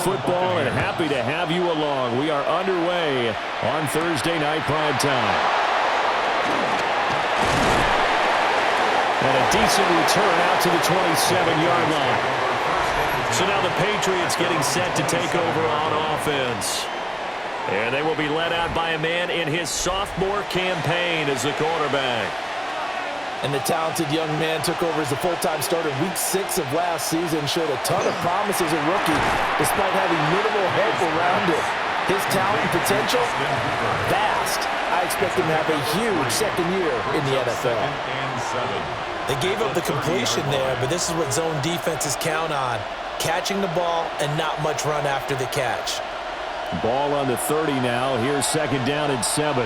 football, and happy to have you along. We are underway on Thursday Night Prime Time. And a decent return out to the 27-yard line. So now the Patriots getting set to take over on offense. And they will be led out by a man in his sophomore campaign as the quarterback. And the talented young man took over as the full-time starter week 6 of last season, showed a ton of promise as a rookie, despite having minimal help around him. His talent and potential, vast. I expect him to have a huge second year in the NFL. They gave up the completion there, but this is what zone defenses count on. Catching the ball and not much run after the catch. Ball on the 30 now. Here's second down and 7.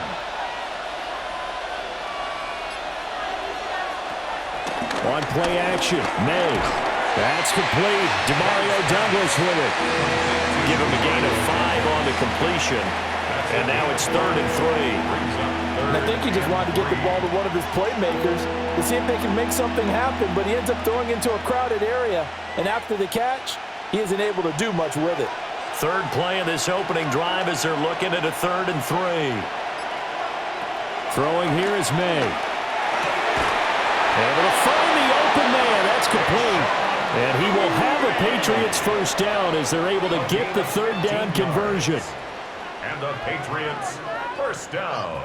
On play action, May. That's complete. Demario Douglas with it. Give him a gain of 5 on the completion. And now it's 3rd and 3. And I think he just wanted to get the ball to one of his playmakers to see if they can make something happen, but he ends up throwing into a crowded area. And after the catch, he isn't able to do much with it. Third play of this opening drive as they're looking at a 3rd and 3. Throwing here is May. Able to find the open man. That's complete. And he will have a Patriots first down as they're able to get the 3rd down conversion. And the Patriots first down.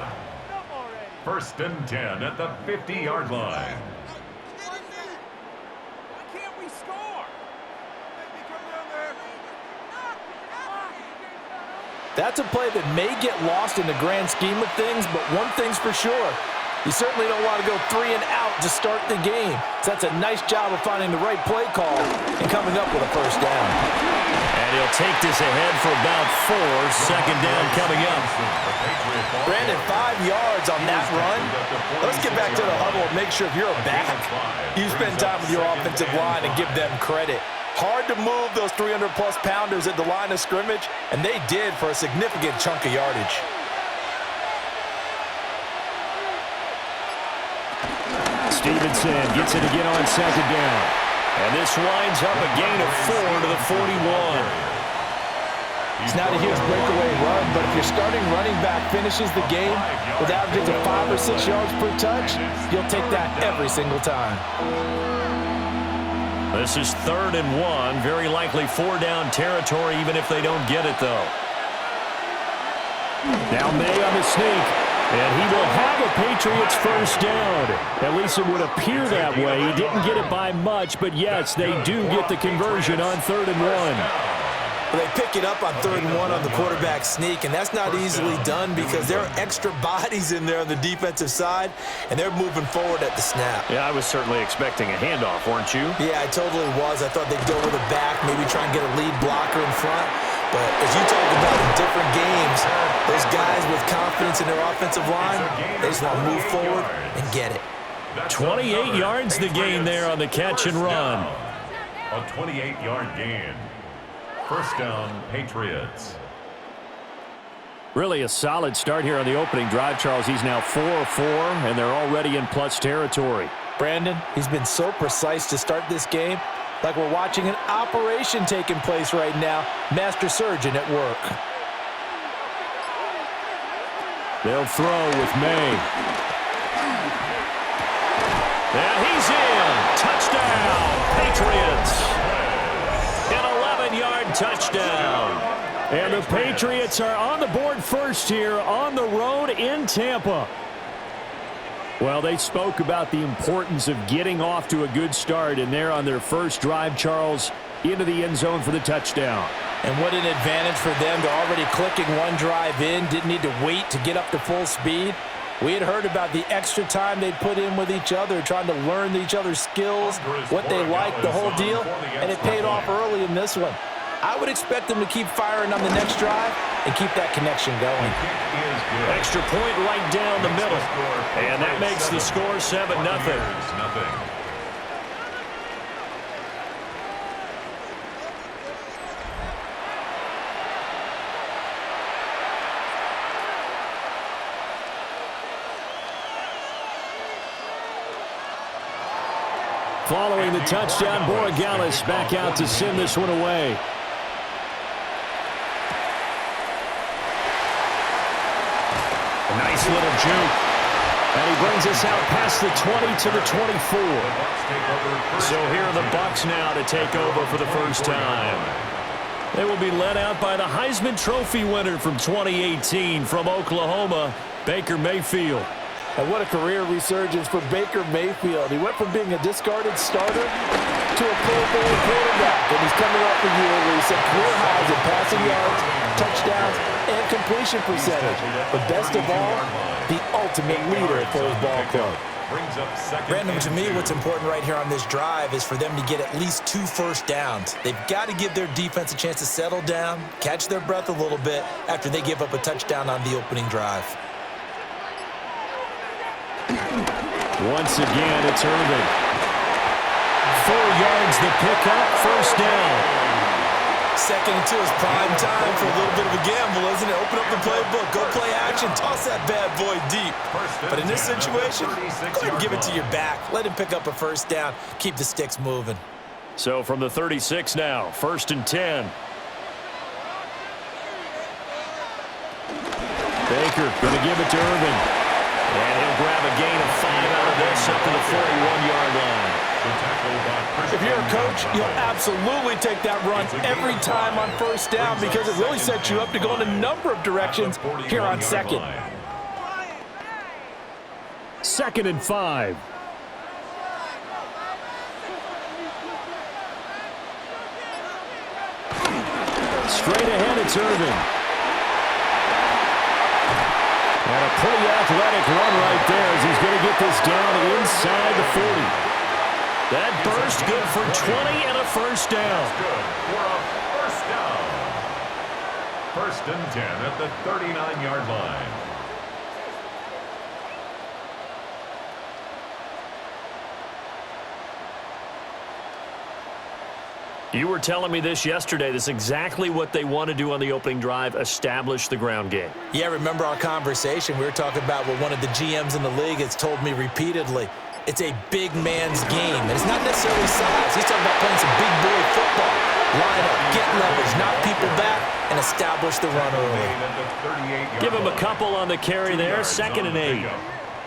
1st and 10 at the 50-yard line. That's a play that may get lost in the grand scheme of things, but one thing's for sure. You certainly don't want to go 3 and out to start the game. So that's a nice job of finding the right play call and coming up with a first down. And he'll take this ahead for about 4. Second down coming up. Brandon, 5 yards on that run. Let's get back to the huddle and make sure if you're a back, you spend time with your offensive line and give them credit. Hard to move those 300-plus pounders at the line of scrimmage, and they did for a significant chunk of yardage. Stevenson gets it again on second down. And this winds up a gain of 4 to the 41. It's not a huge breakaway run, but if your starting running back finishes the game with averages of 5 or 6 yards per touch, you'll take that every single time. This is 3rd and 1. Very likely 4-down territory, even if they don't get it, though. Now May on the sneak. And he will have a Patriots first down. At least it would appear that way. He didn't get it by much, but yes, they do get the conversion on 3rd and 1. Well, they pick it up on 3rd and 1 on the quarterback sneak, and that's not easily done because there are extra bodies in there on the defensive side, and they're moving forward at the snap. Yeah, I was certainly expecting a handoff, weren't you? Yeah, I totally was. I thought they'd go with a back, maybe try and get a lead blocker in front. But as you talk about in different games, those guys with confidence in their offensive line, they just want to move forward and get it. 28 yards the gain there on the catch and run. A 28-yard gain. First down, Patriots. Really a solid start here on the opening drive, Charles. He's now 4 of 4, and they're already in plus territory. Brandon, he's been so precise to start this game, like we're watching an operation taking place right now. Master surgeon at work. They'll throw with May. And he's in. Touchdown, Patriots. An 11-yard touchdown. And the Patriots are on the board first here on the road in Tampa. Well, they spoke about the importance of getting off to a good start, and they're on their first drive, Charles, into the end zone for the touchdown. And what an advantage for them to already clicking one drive in, didn't need to wait to get up to full speed. We had heard about the extra time they'd put in with each other, trying to learn each other's skills, what they liked, the whole deal, and it paid off early in this one. I would expect them to keep firing on the next drive and keep that connection going. Extra point right down the middle. And that makes the score 7-0. Following the touchdown, Borregales back out to send this one away. Nice little juke. And he brings us out past the 20 to the 24. So here are the Bucs now to take over for the first time. They will be led out by the Heisman Trophy winner from 2018 from Oklahoma, Baker Mayfield. And what a career resurgence for Baker Mayfield. He went from being a discarded starter to a Pro Bowl quarterback. And he's coming off a year where he set career highs in passing yards, touchdowns, and completion percentage. But best of all, the ultimate leader for his ball club. Brandon, to me, what's important right here on this drive is for them to get at least 2 first downs. They've got to give their defense a chance to settle down, catch their breath a little bit after they give up a touchdown on the opening drive. Once again, it's Irvin. 4 yards the pickup, first down. Second and 2 is prime time for a little bit of a gamble, isn't it? Open up the playbook, go play action, toss that bad boy deep. But in this situation, go ahead and give it to your back. Let him pick up a first down. Keep the sticks moving. So from the 36 now, first and 10. Baker going to give it to Irvin. And he'll grab a gain of 5 out of this up to the 41-yard line. If you're a coach, you'll absolutely take that run every time on first down because it really sets you up to go in a number of directions here on second. Second and 5. Straight ahead, it's Irvin. And a pretty athletic run right there as he's going to get this down inside the 40. That burst good for 20 and a first down. Good for a first down. First and 10 at the 39-yard line. You were telling me this yesterday. This is exactly what they want to do on the opening drive, establish the ground game. Yeah, remember our conversation? We were talking about what one of the GMs in the league has told me repeatedly. It's a big man's game, and it's not necessarily size. He's talking about playing some big boy football. Line up, get leverage, knock people back, and establish the run early. Give him a couple on the carry there, second and 8.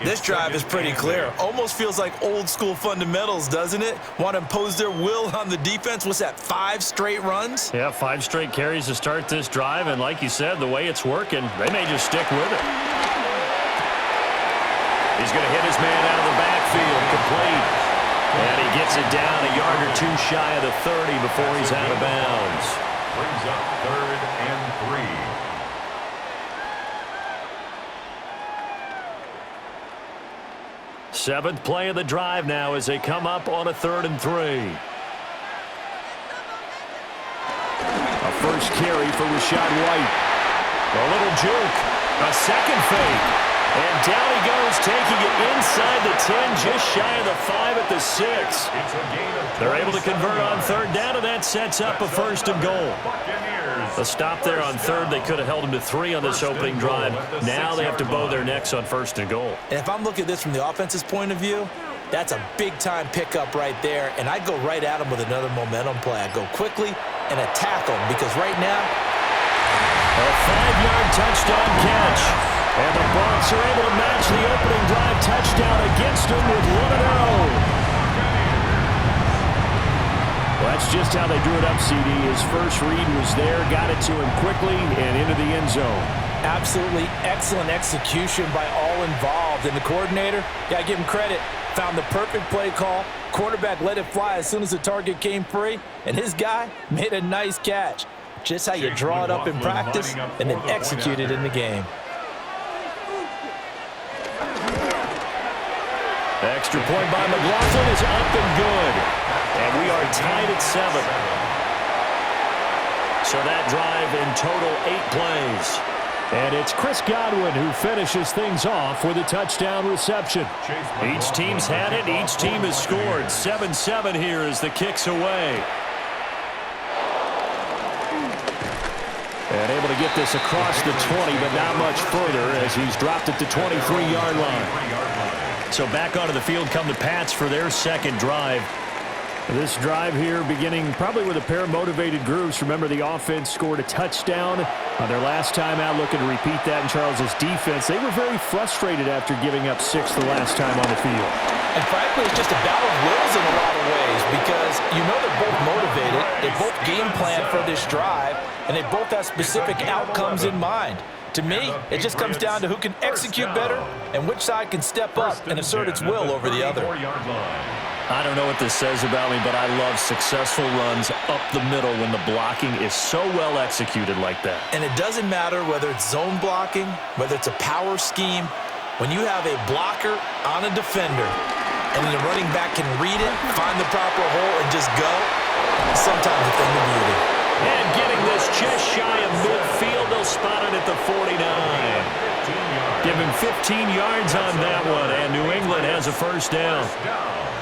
This drive is pretty clear. Almost feels like old school fundamentals, doesn't it? Want to impose their will on the defense. What's that, 5 straight runs? Yeah, 5 straight carries to start this drive, and like you said, the way it's working, they may just stick with it. He's going to hit his man out of the backfield, complete. And he gets it down a yard or 2 shy of the 30 before he's out of bounds. Brings up 3rd and 3. 7th play of the drive now as they come up on a 3rd and 3. A first carry for Rachaad White. A little juke. A second fake. And down he goes, taking it inside the 10, just shy of the 5 at the 6. They're able to convert on 3rd down, and that sets up a 1st and goal. A stop there on 3rd. They could have held him to 3 on this opening drive. Now they have to bow their necks on 1st and goal. And if I'm looking at this from the offense's point of view, that's a big-time pickup right there, and I'd go right at him with another momentum play. I'd go quickly and attack him because right now, a 5-yard touchdown catch. And the Bucs are able to match the opening drive touchdown against him with 1-0. Well, that's just how they drew it up, CD. His first read was there, got it to him quickly, and into the end zone. Absolutely excellent execution by all involved. And the coordinator, got to give him credit, found the perfect play call. Quarterback let it fly as soon as the target came free, and his guy made a nice catch. Just how you draw it up in practice and then execute it in the game. Extra point by McLaughlin is up and good. And we are tied at 7. So that drive in total 8 plays. And it's Chris Godwin who finishes things off with a touchdown reception. Each team's had it. Each team has scored. 7-7 here as the kick's away. And able to get this across the 20, but not much further as he's dropped it to 23-yard line. So back onto the field come the Pats for their second drive. This drive here beginning probably with a pair of motivated groups. Remember, the offense scored a touchdown on their last time out, looking to repeat that in Charles's defense. They were very frustrated after giving up 6 the last time on the field. And frankly, it's just a battle of wills in a lot of ways because you know they're both motivated, they both game plan for this drive, and they both have specific outcomes in mind. To me, it just comes down to who can execute better and which side can step up and assert its will over the other. I don't know what this says about me, but I love successful runs up the middle when the blocking is so well executed like that. And it doesn't matter whether it's zone blocking, whether it's a power scheme. When you have a blocker on a defender and the running back can read it, find the proper hole, and just go, sometimes a thing of beauty. And getting this just shy of midfield, they'll spot it at the 49. Give him 15 yards on that one, and New England has a first down.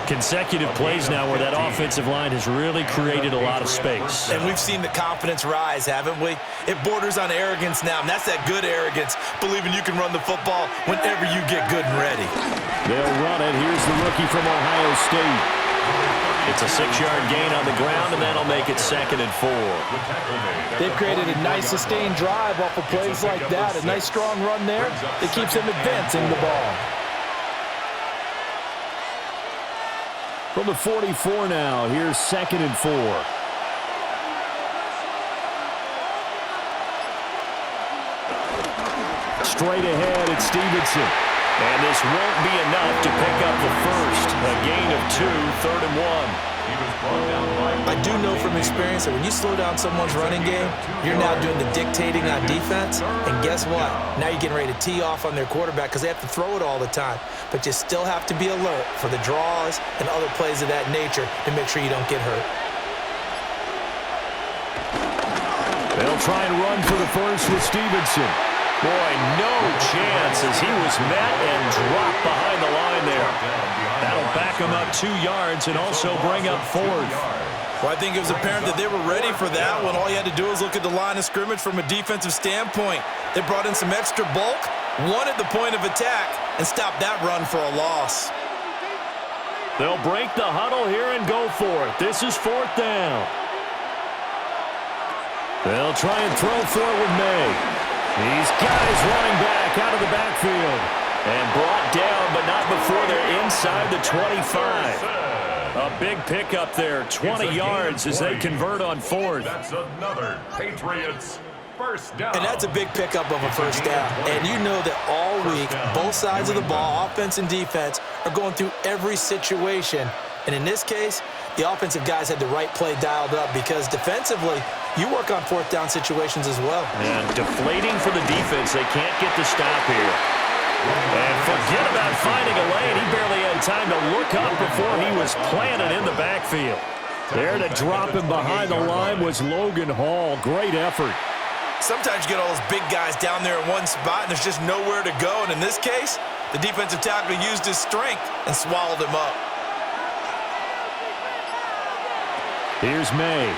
Consecutive plays now where that offensive line has really created a lot of space. And we've seen the confidence rise, haven't we? It borders on arrogance now, and that's that good arrogance, believing you can run the football whenever you get good and ready. They'll run it. Here's the rookie from Ohio State. It's a 6-yard gain on the ground, and that'll make it 2nd and 4. They've created a nice sustained drive off of plays like that. A nice strong run there that keeps them advancing the ball. From the 44 now, here's 2nd and 4. Straight ahead, it's Stevenson. And this won't be enough to pick up the first. A gain of 2, 3rd and 1. I do know from experience that when you slow down someone's running game, you're now doing the dictating on defense. And guess what? Now you're getting ready to tee off on their quarterback because they have to throw it all the time. But you still have to be alert for the draws and other plays of that nature to make sure you don't get hurt. They'll try and run for the first with Stevenson. Boy, no chance as he was met and dropped behind the line there. That'll back him up 2 yards and also bring up 4th. Well, I think it was apparent that they were ready for that one. All you had to do was look at the line of scrimmage from a defensive standpoint. They brought in some extra bulk, won at the point of attack, and stopped that run for a loss. They'll break the huddle here and go for it. This is 4th down. They'll try and throw for it with May. These guys running back out of the backfield. And brought down, but not before they're inside the 25. A big pickup there, 20 yards as they convert on 4th. That's another Patriots first down. And that's a big pickup of a first down. And you know that all week, both sides of the ball, offense and defense, are going through every situation. And in this case, the offensive guys had the right play dialed up because defensively, you work on 4th down situations as well. And deflating for the defense. They can't get the stop here. And forget about finding a lane. He barely had time to look up before he was planted in the backfield. There to drop him behind the line was Logan Hall. Great effort. Sometimes you get all those big guys down there in one spot, and there's just nowhere to go. And in this case, the defensive tackle used his strength and swallowed him up. Here's May.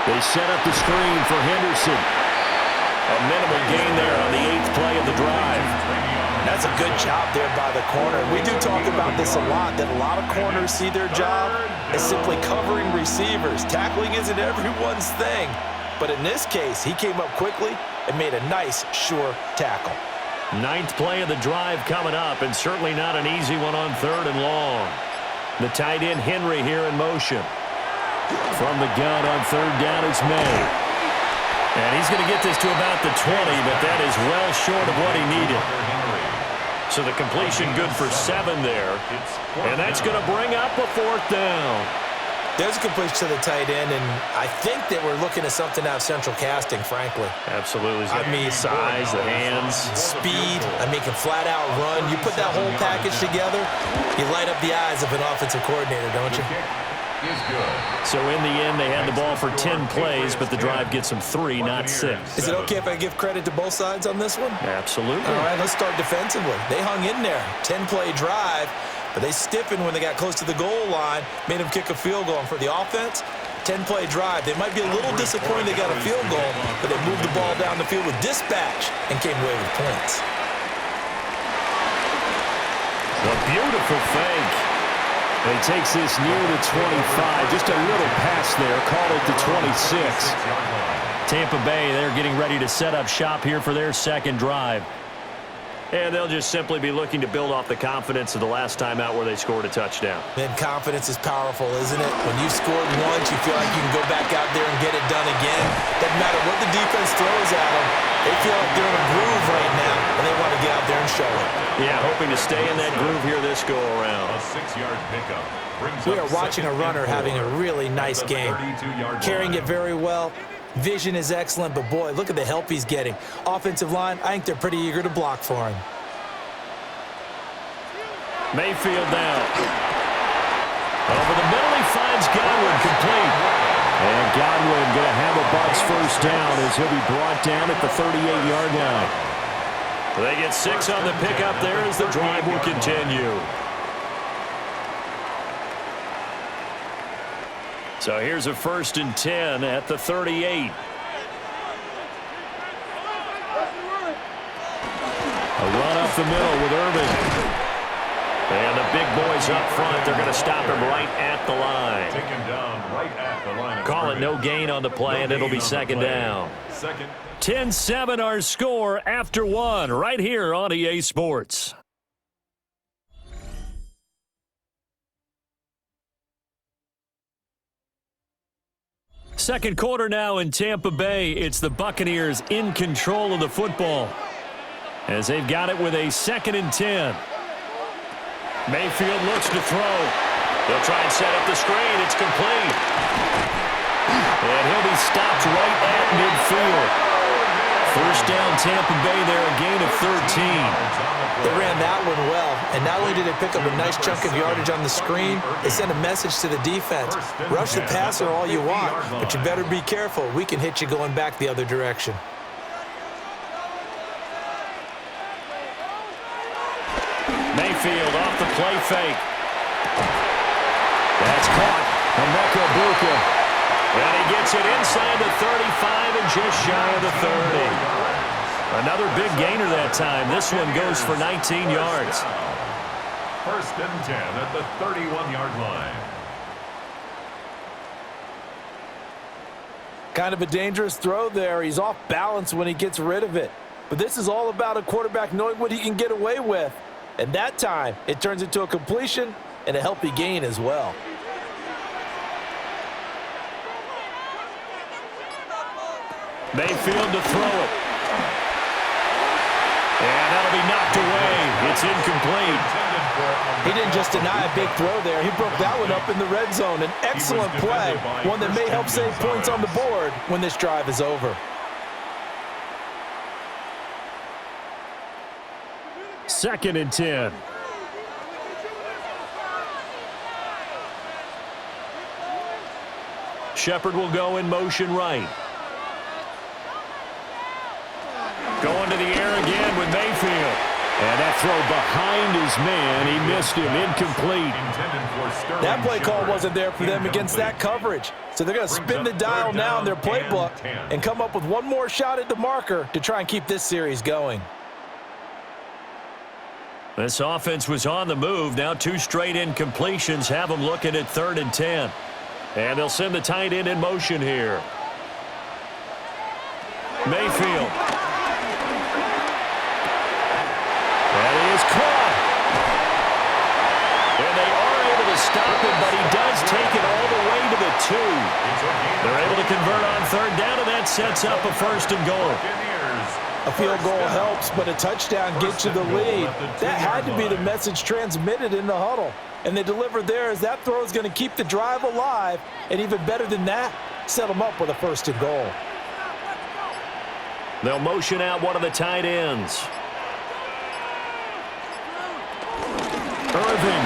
They set up the screen for Henderson. A minimal gain there on the 8th play of the drive. That's a good job there by the corner. We do talk about this a lot, that a lot of corners see their job as simply covering receivers. Tackling isn't everyone's thing. But in this case, he came up quickly and made a nice, sure tackle. 9th play of the drive coming up, and certainly not an easy one on 3rd and long. The tight end Henry here in motion. From the gun on 3rd down is May. And he's going to get this to about the 20, but that is well short of what he needed. So the completion good for 7 there. And that's going to bring up a 4th down. There's a completion to the tight end, and I think that we're looking at something out of central casting, frankly. Absolutely. I mean, size, the hands. Speed, I mean, can flat out run. You put that whole package together, you light up the eyes of an offensive coordinator, don't you? So in the end, they had the ball for 10 plays, but the drive gets them 3, not 6. Is it okay if I give credit to both sides on this one? Absolutely. All right, let's start defensively. They hung in there. 10-play drive, but they stiffened when they got close to the goal line, made them kick a field goal. And for the offense, 10-play drive. They might be a little disappointed they got a field goal, but they moved the ball down the field with dispatch and came away with points. A beautiful fake. He takes this near the 25. Just a little pass there. Called it the 26. Tampa Bay, they're getting ready to set up shop here for their second drive. And they'll just simply be looking to build off the confidence of the last time out where they scored a touchdown. Man, confidence is powerful, isn't it? When you've scored once, you feel like you can go back out there and get it done again. Doesn't matter what the defense throws at them. They feel like they're in a groove right now, and they want to get out there and show it. Yeah, hoping to stay in that groove here this go-around. A 6-yard pickup. We are watching a runner having a really nice game. Carrying it very well. Vision is excellent, but boy, look at the help he's getting. Offensive line, I think they're pretty eager to block for him. Mayfield down. Over the middle, he finds Godwin complete. And Godwin going to have a Bucs first down as he'll be brought down at the 38-yard line. They get 6 on the pickup there as the drive will continue. So here's a 1st and 10 at the 38. A run up the middle with Irvin. And the big boys up front, they're going to stop him right at the line. Taken down right at the line. Call it no gain on the play, and it'll be second down. 10-7 our score after 1 right here on EA Sports. Second quarter now in Tampa Bay. It's the Buccaneers in control of the football as they've got it with a 2nd and 10. Mayfield looks to throw. They'll try and set up the screen. It's complete. And he'll be stopped right at midfield. First down, Tampa Bay there, a gain of 13. They ran that one well, and not only did they pick up a nice chunk of yardage on the screen, they sent a message to the defense. Rush the passer all you want, but you better be careful. We can hit you going back the other direction. Mayfield off the play fake. That's caught. Emeka Buka. And he gets it inside the 35 and just shy of the 30. Another big gainer that time. This one goes for 19 yards. 1st and 10 at the 31-yard line. Kind of a dangerous throw there. He's off balance when he gets rid of it. But this is all about a quarterback knowing what he can get away with. And that time, it turns into a completion and a healthy gain as well. Mayfield to throw it. And that'll be knocked away. It's incomplete. He didn't just deny a big throw there. He broke that one up in the red zone. An excellent play, one that may help save points on the board when this drive is over. 2nd and 10. Shepard will go in motion right. Going to the air again with Mayfield. And that throw behind his man. He missed him. Incomplete. That play call wasn't there for them against that coverage. So they're going to spin the dial now in their playbook and come up with one more shot at the marker to try and keep this series going. This offense was on the move. Now 2 straight incompletions have them looking at 3rd and 10. And they'll send the tight end in motion here. Mayfield. And he is caught. And they are able to stop him, but he does take it all the way to the 2. They're able to convert on 3rd down, and that sets up a 1st and goal. A field goal helps, but a touchdown gets you the lead. That had to be the message transmitted in the huddle. And they delivered there as that throw is going to keep the drive alive. And even better than that, set them up with a 1st and goal. They'll motion out one of the tight ends. Irvin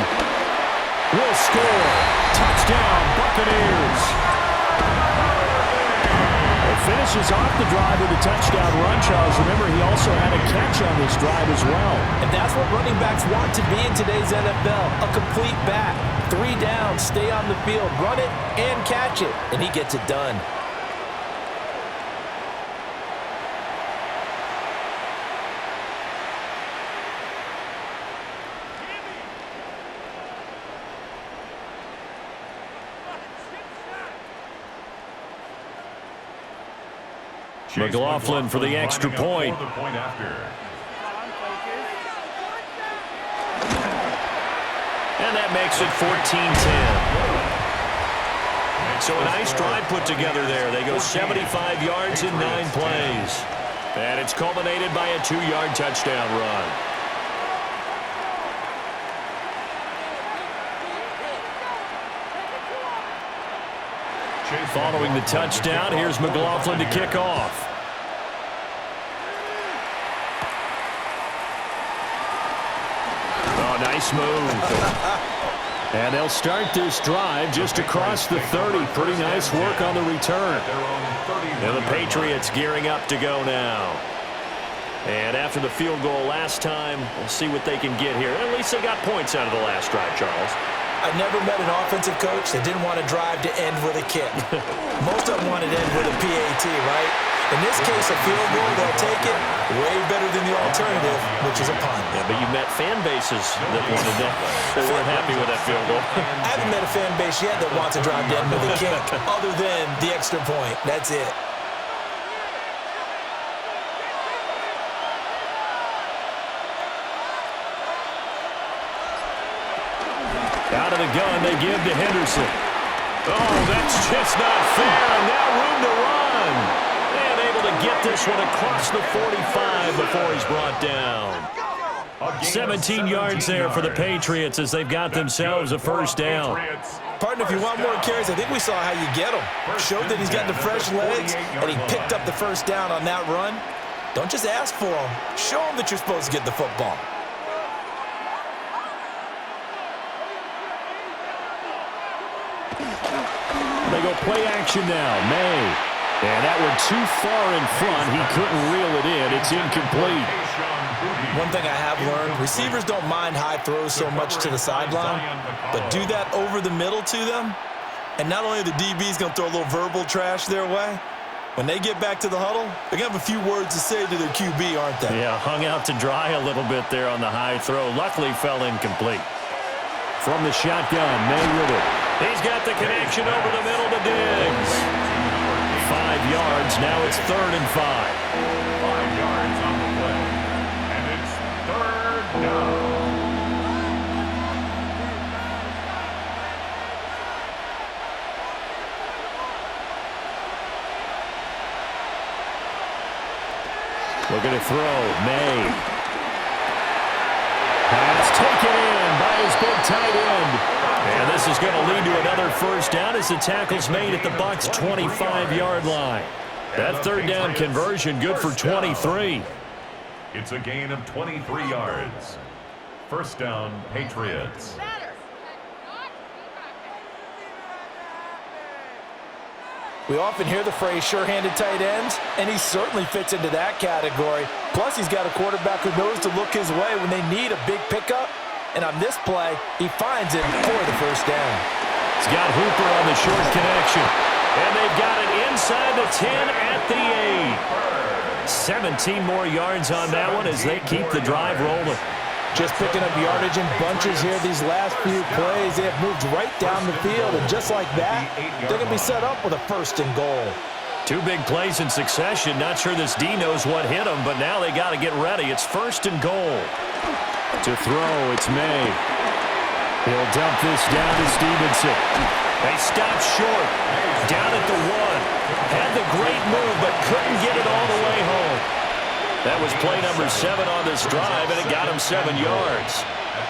will score. Touchdown, Buccaneers. Finishes off the drive with a touchdown run, Charles. Remember, he also had a catch on this drive as well. And that's what running backs want to be in today's NFL, a complete back. 3 down, stay on the field, run it, and catch it. And he gets it done. McLaughlin for the extra point. And that makes it 14-10. So a nice drive put together there. They go 75 yards in 9 plays. And it's culminated by a 2-yard touchdown run. Following the touchdown, here's McLaughlin to kick off. Oh, nice move. And they'll start this drive just across the 30. Pretty nice work on the return. And the Patriots gearing up to go now. And after the field goal last time, we'll see what they can get here. At least they got points out of the last drive, Charles. I never met an offensive coach that didn't want to drive to end with a kick. Most of them wanted to end with a PAT, right? In this case, a field goal, they'll take it way better than the alternative, which is a punt. Yeah, but you met fan bases that wanted that. They weren't happy with that field goal. I haven't met a fan base yet that wants to drive to end with a kick other than the extra point. That's it. Out of the gun, they give to Henderson. Oh, that's just not fair, and now room to run. And able to get this one across the 45 before he's brought down. 17 yards there for the Patriots as they've got themselves a first down. Partner, if you want more carries, I think we saw how you get them. Showed that he's got the fresh legs, and he picked up the first down on that run. Don't just ask for them. Show them that you're supposed to get the football. They go play action now. May. And that one too far in front. He couldn't reel it in. It's incomplete. One thing I have learned, receivers don't mind high throws so much to the sideline, but do that over the middle to them, and not only are the DBs going to throw a little verbal trash their way, when they get back to the huddle, they're going to have a few words to say to their QB, aren't they? Yeah, hung out to dry a little bit there on the high throw. Luckily fell incomplete. From the shotgun, May with it. He's got the connection over the middle to Diggs. 5 yards. Now it's 3rd and 5. 5 yards on the play. And it's 3rd down. Looking to throw. May. Pass taken in by his big tight end. And this is going to lead to another first down as the tackle's made at the Bucs' 25-yard line. That 3rd down conversion good for 23. It's a gain of 23 yards. First down, Patriots. We often hear the phrase sure-handed tight ends, and he certainly fits into that category. Plus, he's got a quarterback who knows to look his way when they need a big pickup. And on this play, he finds him for the first down. He's got Hooper on the short connection. And they've got it inside the 10 at the 8. 17 more yards on that one as they keep the drive rolling. Just picking up yardage in bunches here these last few plays. They have moved right down the field, and just like that, they're going to be set up with a 1st and goal. 2 big plays in succession. Not sure this D knows what hit him, but now they got to get ready. It's 1st and goal. To throw, it's May. He'll dump this down to Stevenson. They stop short. Down at the 1. Had the great move, but couldn't get it all the way home. That was play number 7 on this drive, and it got him 7 yards.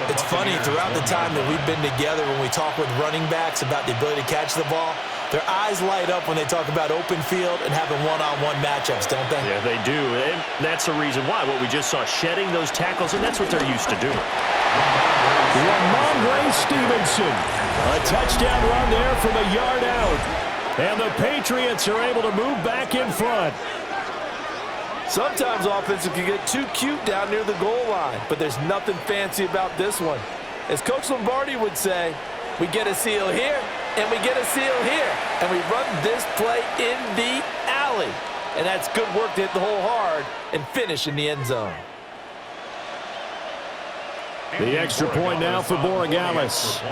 It's funny, throughout the time that we've been together, when we talk with running backs about the ability to catch the ball, their eyes light up when they talk about open field and having one-on-one matchups, don't they? Yeah, they do, and that's the reason why. What we just saw, shedding those tackles, and that's what they're used to doing. Ramondre Stevenson, a touchdown run there from a yard out. And the Patriots are able to move back in front. Sometimes offenses can get too cute down near the goal line, but there's nothing fancy about this one. As Coach Lombardi would say, we get a seal here, and we get a seal here, and we run this play in the alley. And that's good work to hit the hole hard and finish in the end zone. The extra point now for Borregales.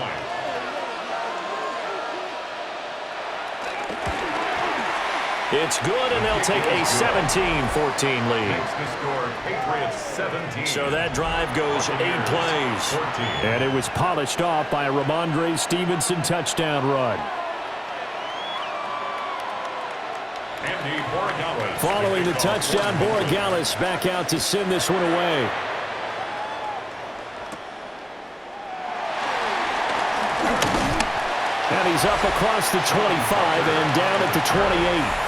It's good, and they'll take a 17-14 lead. Makes the score Patriots 17. So that drive goes 8 plays. 14. And it was polished off by a Ramondre Stevenson touchdown run. Following the touchdown, Borregales back out to send this one away. And he's up across the 25 and down at the 28.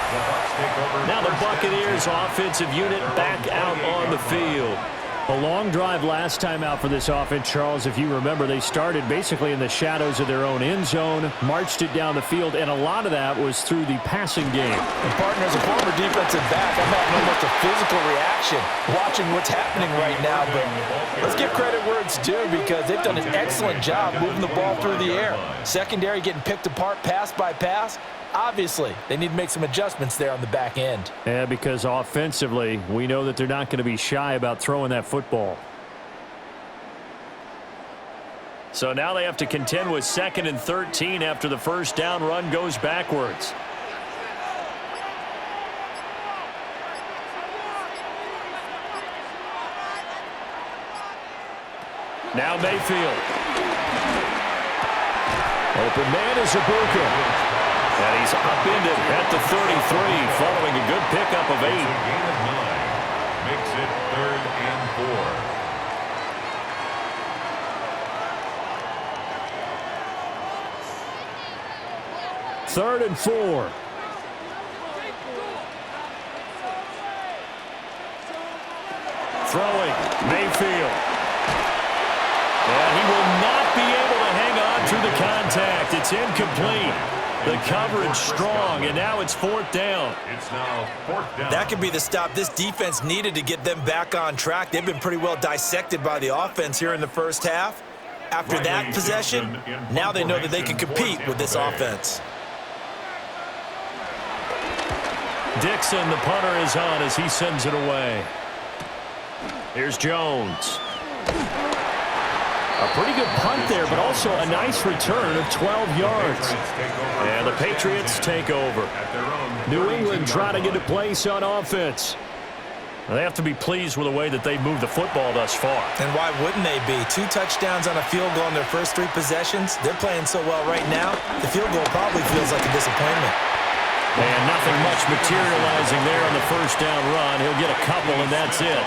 Now the Buccaneers offensive unit back out on the field. A long drive last time out for this offense, Charles. If you remember, they started basically in the shadows of their own end zone, marched it down the field, and a lot of that was through the passing game. And partner, as a former defensive back, I'm having almost a physical reaction watching what's happening right now. But let's give credit where it's due, because they've done an excellent job moving the ball through the air. Secondary getting picked apart pass by pass. Obviously, they need to make some adjustments there on the back end. Yeah, because offensively, we know that they're not going to be shy about throwing that football. So now they have to contend with 2nd and 13 after the first down run goes backwards. Now Mayfield. Open man is Ibuka. And he's upended at the 33 following a good pickup of 8. Gain of 9. Makes it 3rd and 4. 3rd and 4. Throwing, Mayfield. And he will not be able to hang on to the contact. It's incomplete. The coverage strong, and now it's 4th down. It's now 4th down. That could be the stop this defense needed to get them back on track. They've been pretty well dissected by the offense here in the first half. After that possession, now they know that they can compete with this offense. Dixon, the punter, is on as he sends it away. Here's Jones. A pretty good punt there, but also a nice return of 12 yards. And the Patriots take over. New England trying to get a place on offense. They have to be pleased with the way that they moved the football thus far. And why wouldn't they be? 2 touchdowns on a field goal in their first 3 possessions. They're playing so well right now, the field goal probably feels like a disappointment. And nothing much materializing there on the first down run. He'll get a couple, and that's it.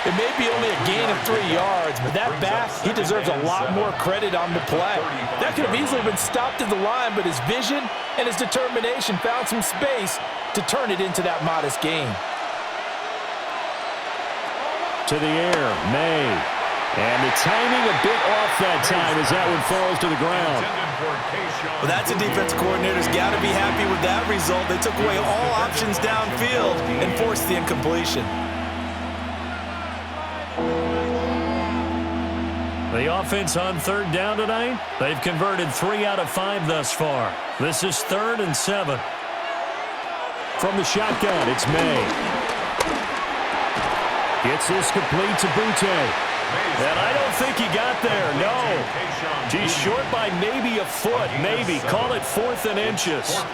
It may be only a gain of 3 yards, but that back, he deserves a lot more credit on the play. That could have easily been stopped at the line, but his vision and his determination found some space to turn it into that modest gain. To the air, May. And the timing a bit off that time as that one falls to the ground. Well, that's a defense coordinator's got to be happy with that result. They took away all options downfield and forced the incompletion. The offense on 3rd down tonight, they've converted 3 out of 5 thus far. This is 3rd and 7. From the shotgun, it's May. Gets this complete to Butte. And I don't think he got there, no. He's short by maybe a foot, maybe. Call it 4th and inches.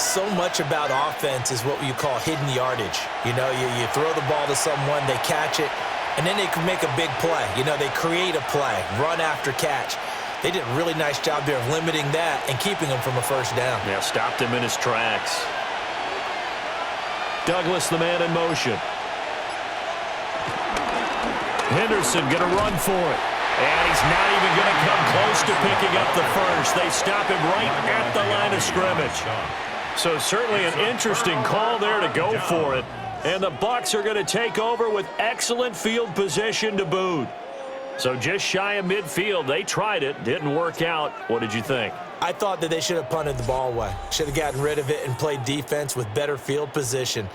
So much about offense is what you call hidden yardage. You know, you throw the ball to someone, they catch it, and then they can make a big play. You know, they create a play, run after catch. They did a really nice job there of limiting that and keeping him from a first down. Yeah, stopped him in his tracks. Douglas, the man in motion. Henderson going to run for it. And he's not even going to come close to picking up the first. They stop him right at the line of scrimmage. So certainly an interesting call there to go for it. And the Bucs are going to take over with excellent field position to boot. So just shy of midfield. They tried it. Didn't work out. What did you think? I thought that they should have punted the ball away. Should have gotten rid of it and played defense with better field position.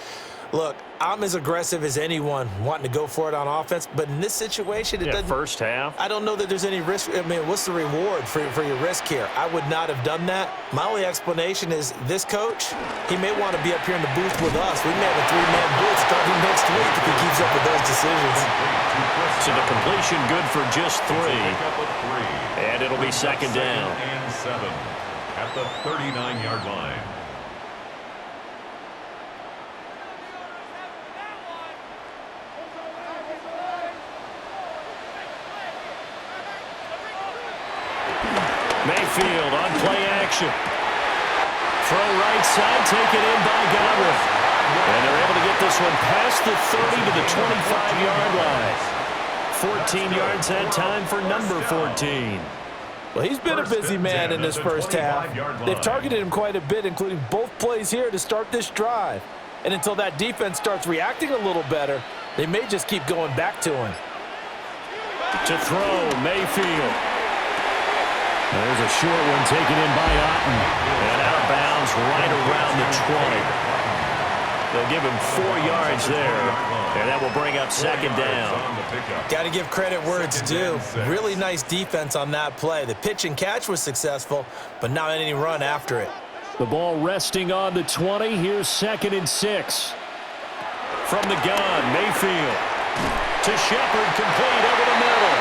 Look, I'm as aggressive as anyone wanting to go for it on offense, but in this situation, it doesn't. First half. I don't know that there's any risk. I mean, what's the reward for your risk here? I would not have done that. My only explanation is this coach, he may want to be up here in the booth with us. We may have a 3-man booth starting next week if he keeps up with those decisions. So the completion good for just 3. And it'll be 2nd down. And 7 at the 39-yard line. Mayfield on play action. Throw right side, taken in by Godwin. And they're able to get this one past the 30 to the 25-yard line. 14 yards that time for number 14. Well, he's been a busy man in this first half. They've targeted him quite a bit, including both plays here to start this drive. And until that defense starts reacting a little better, they may just keep going back to him. To throw, Mayfield. There's a short one taken in by Otten. And out of bounds right around the 20. They'll give him 4 yards there. And that will bring up second down. Got to give credit where it's due. Really nice defense on that play. The pitch and catch was successful, but not any run after it. The ball resting on the 20. Here's 2nd and 6. From the gun, Mayfield. To Shepard, complete over the middle.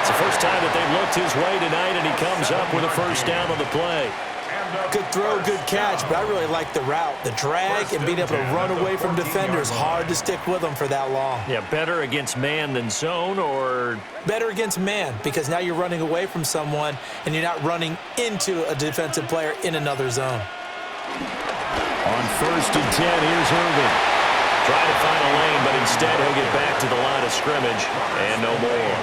It's the first time that they've looked his way tonight, and he comes up with a first down on the play. Good throw, good catch, but I really like the route. The drag and being able to run away from defenders, hard to stick with them for that long. Yeah, better against man than zone, or? Better against man, because now you're running away from someone, and you're not running into a defensive player in another zone. On 1st and 10, here's Irvin. Trying to find a lane, but instead he'll get back to the line of scrimmage, and no more.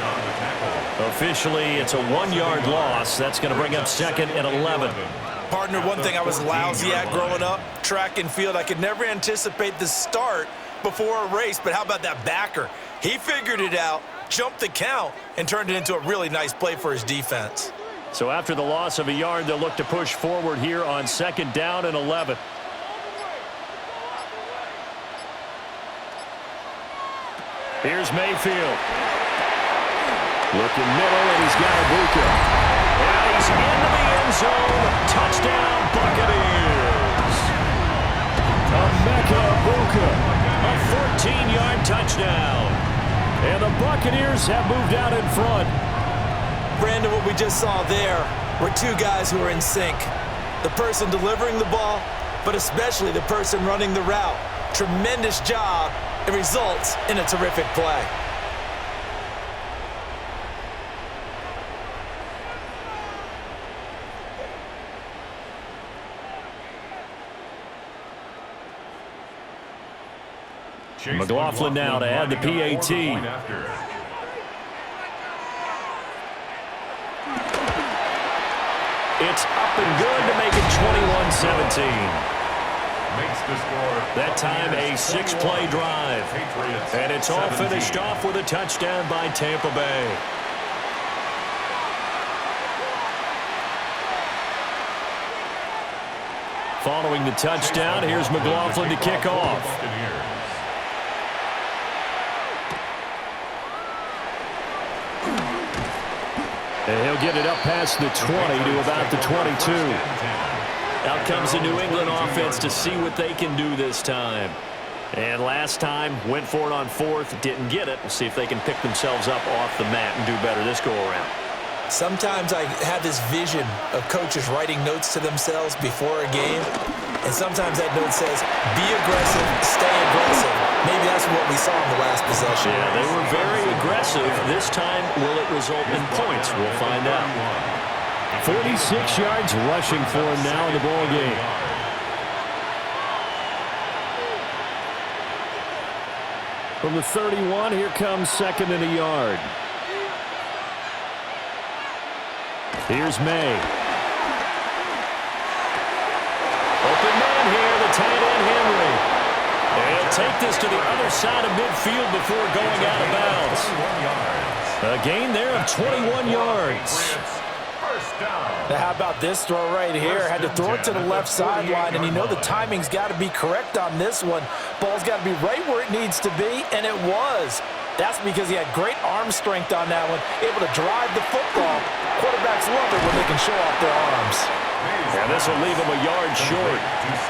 Officially, it's a 1-yard loss. That's going to bring up 2nd and 11. Partner, one thing I was lousy at growing up, track and field, I could never anticipate the start before a race, but how about that backer? He figured it out, jumped the count, and turned it into a really nice play for his defense. So after the loss of a yard, they'll look to push forward here on 2nd down and 11. Here's Mayfield. Looking middle, and he's got Ibuka. And he's into the end zone. Touchdown, Buccaneers. Emeka Ibuka, a 14-yard touchdown. And the Buccaneers have moved out in front. Brandon, what we just saw there were two guys who are in sync. The person delivering the ball, but especially the person running the route. Tremendous job. It results in a terrific play. McLaughlin now to add the PAT. It's up and good to make it 21-17. That time a 6-play drive. And it's all finished off with a touchdown by Tampa Bay. Following the touchdown, here's McLaughlin to kick off. And he'll get it up past the 20 to about the 22. Out comes the New England offense to see what they can do this time. And last time, went for it on 4th, didn't get it. We'll see if they can pick themselves up off the mat and do better this go-around. Sometimes I have this vision of coaches writing notes to themselves before a game, and sometimes that note says, be aggressive, stay aggressive. Maybe that's what we saw in the last possession. Yeah, they were very aggressive. This time, will it result in points? We'll find out. 46 yards rushing for him now in the ball game. From the 31, here comes 2nd and a yard. Here's May. Open man here, the tight end Henry. They'll take this to the other side of midfield before going out of bounds. A gain there of 21 yards. Now, how about this throw right here? Had to throw it to the left sideline, and you know the timing's got to be correct on this one. Ball's got to be right where it needs to be, and it was. That's because he had great arm strength on that one, able to drive the football. Quarterbacks love it when they can show off their arms. And this will leave him a yard short.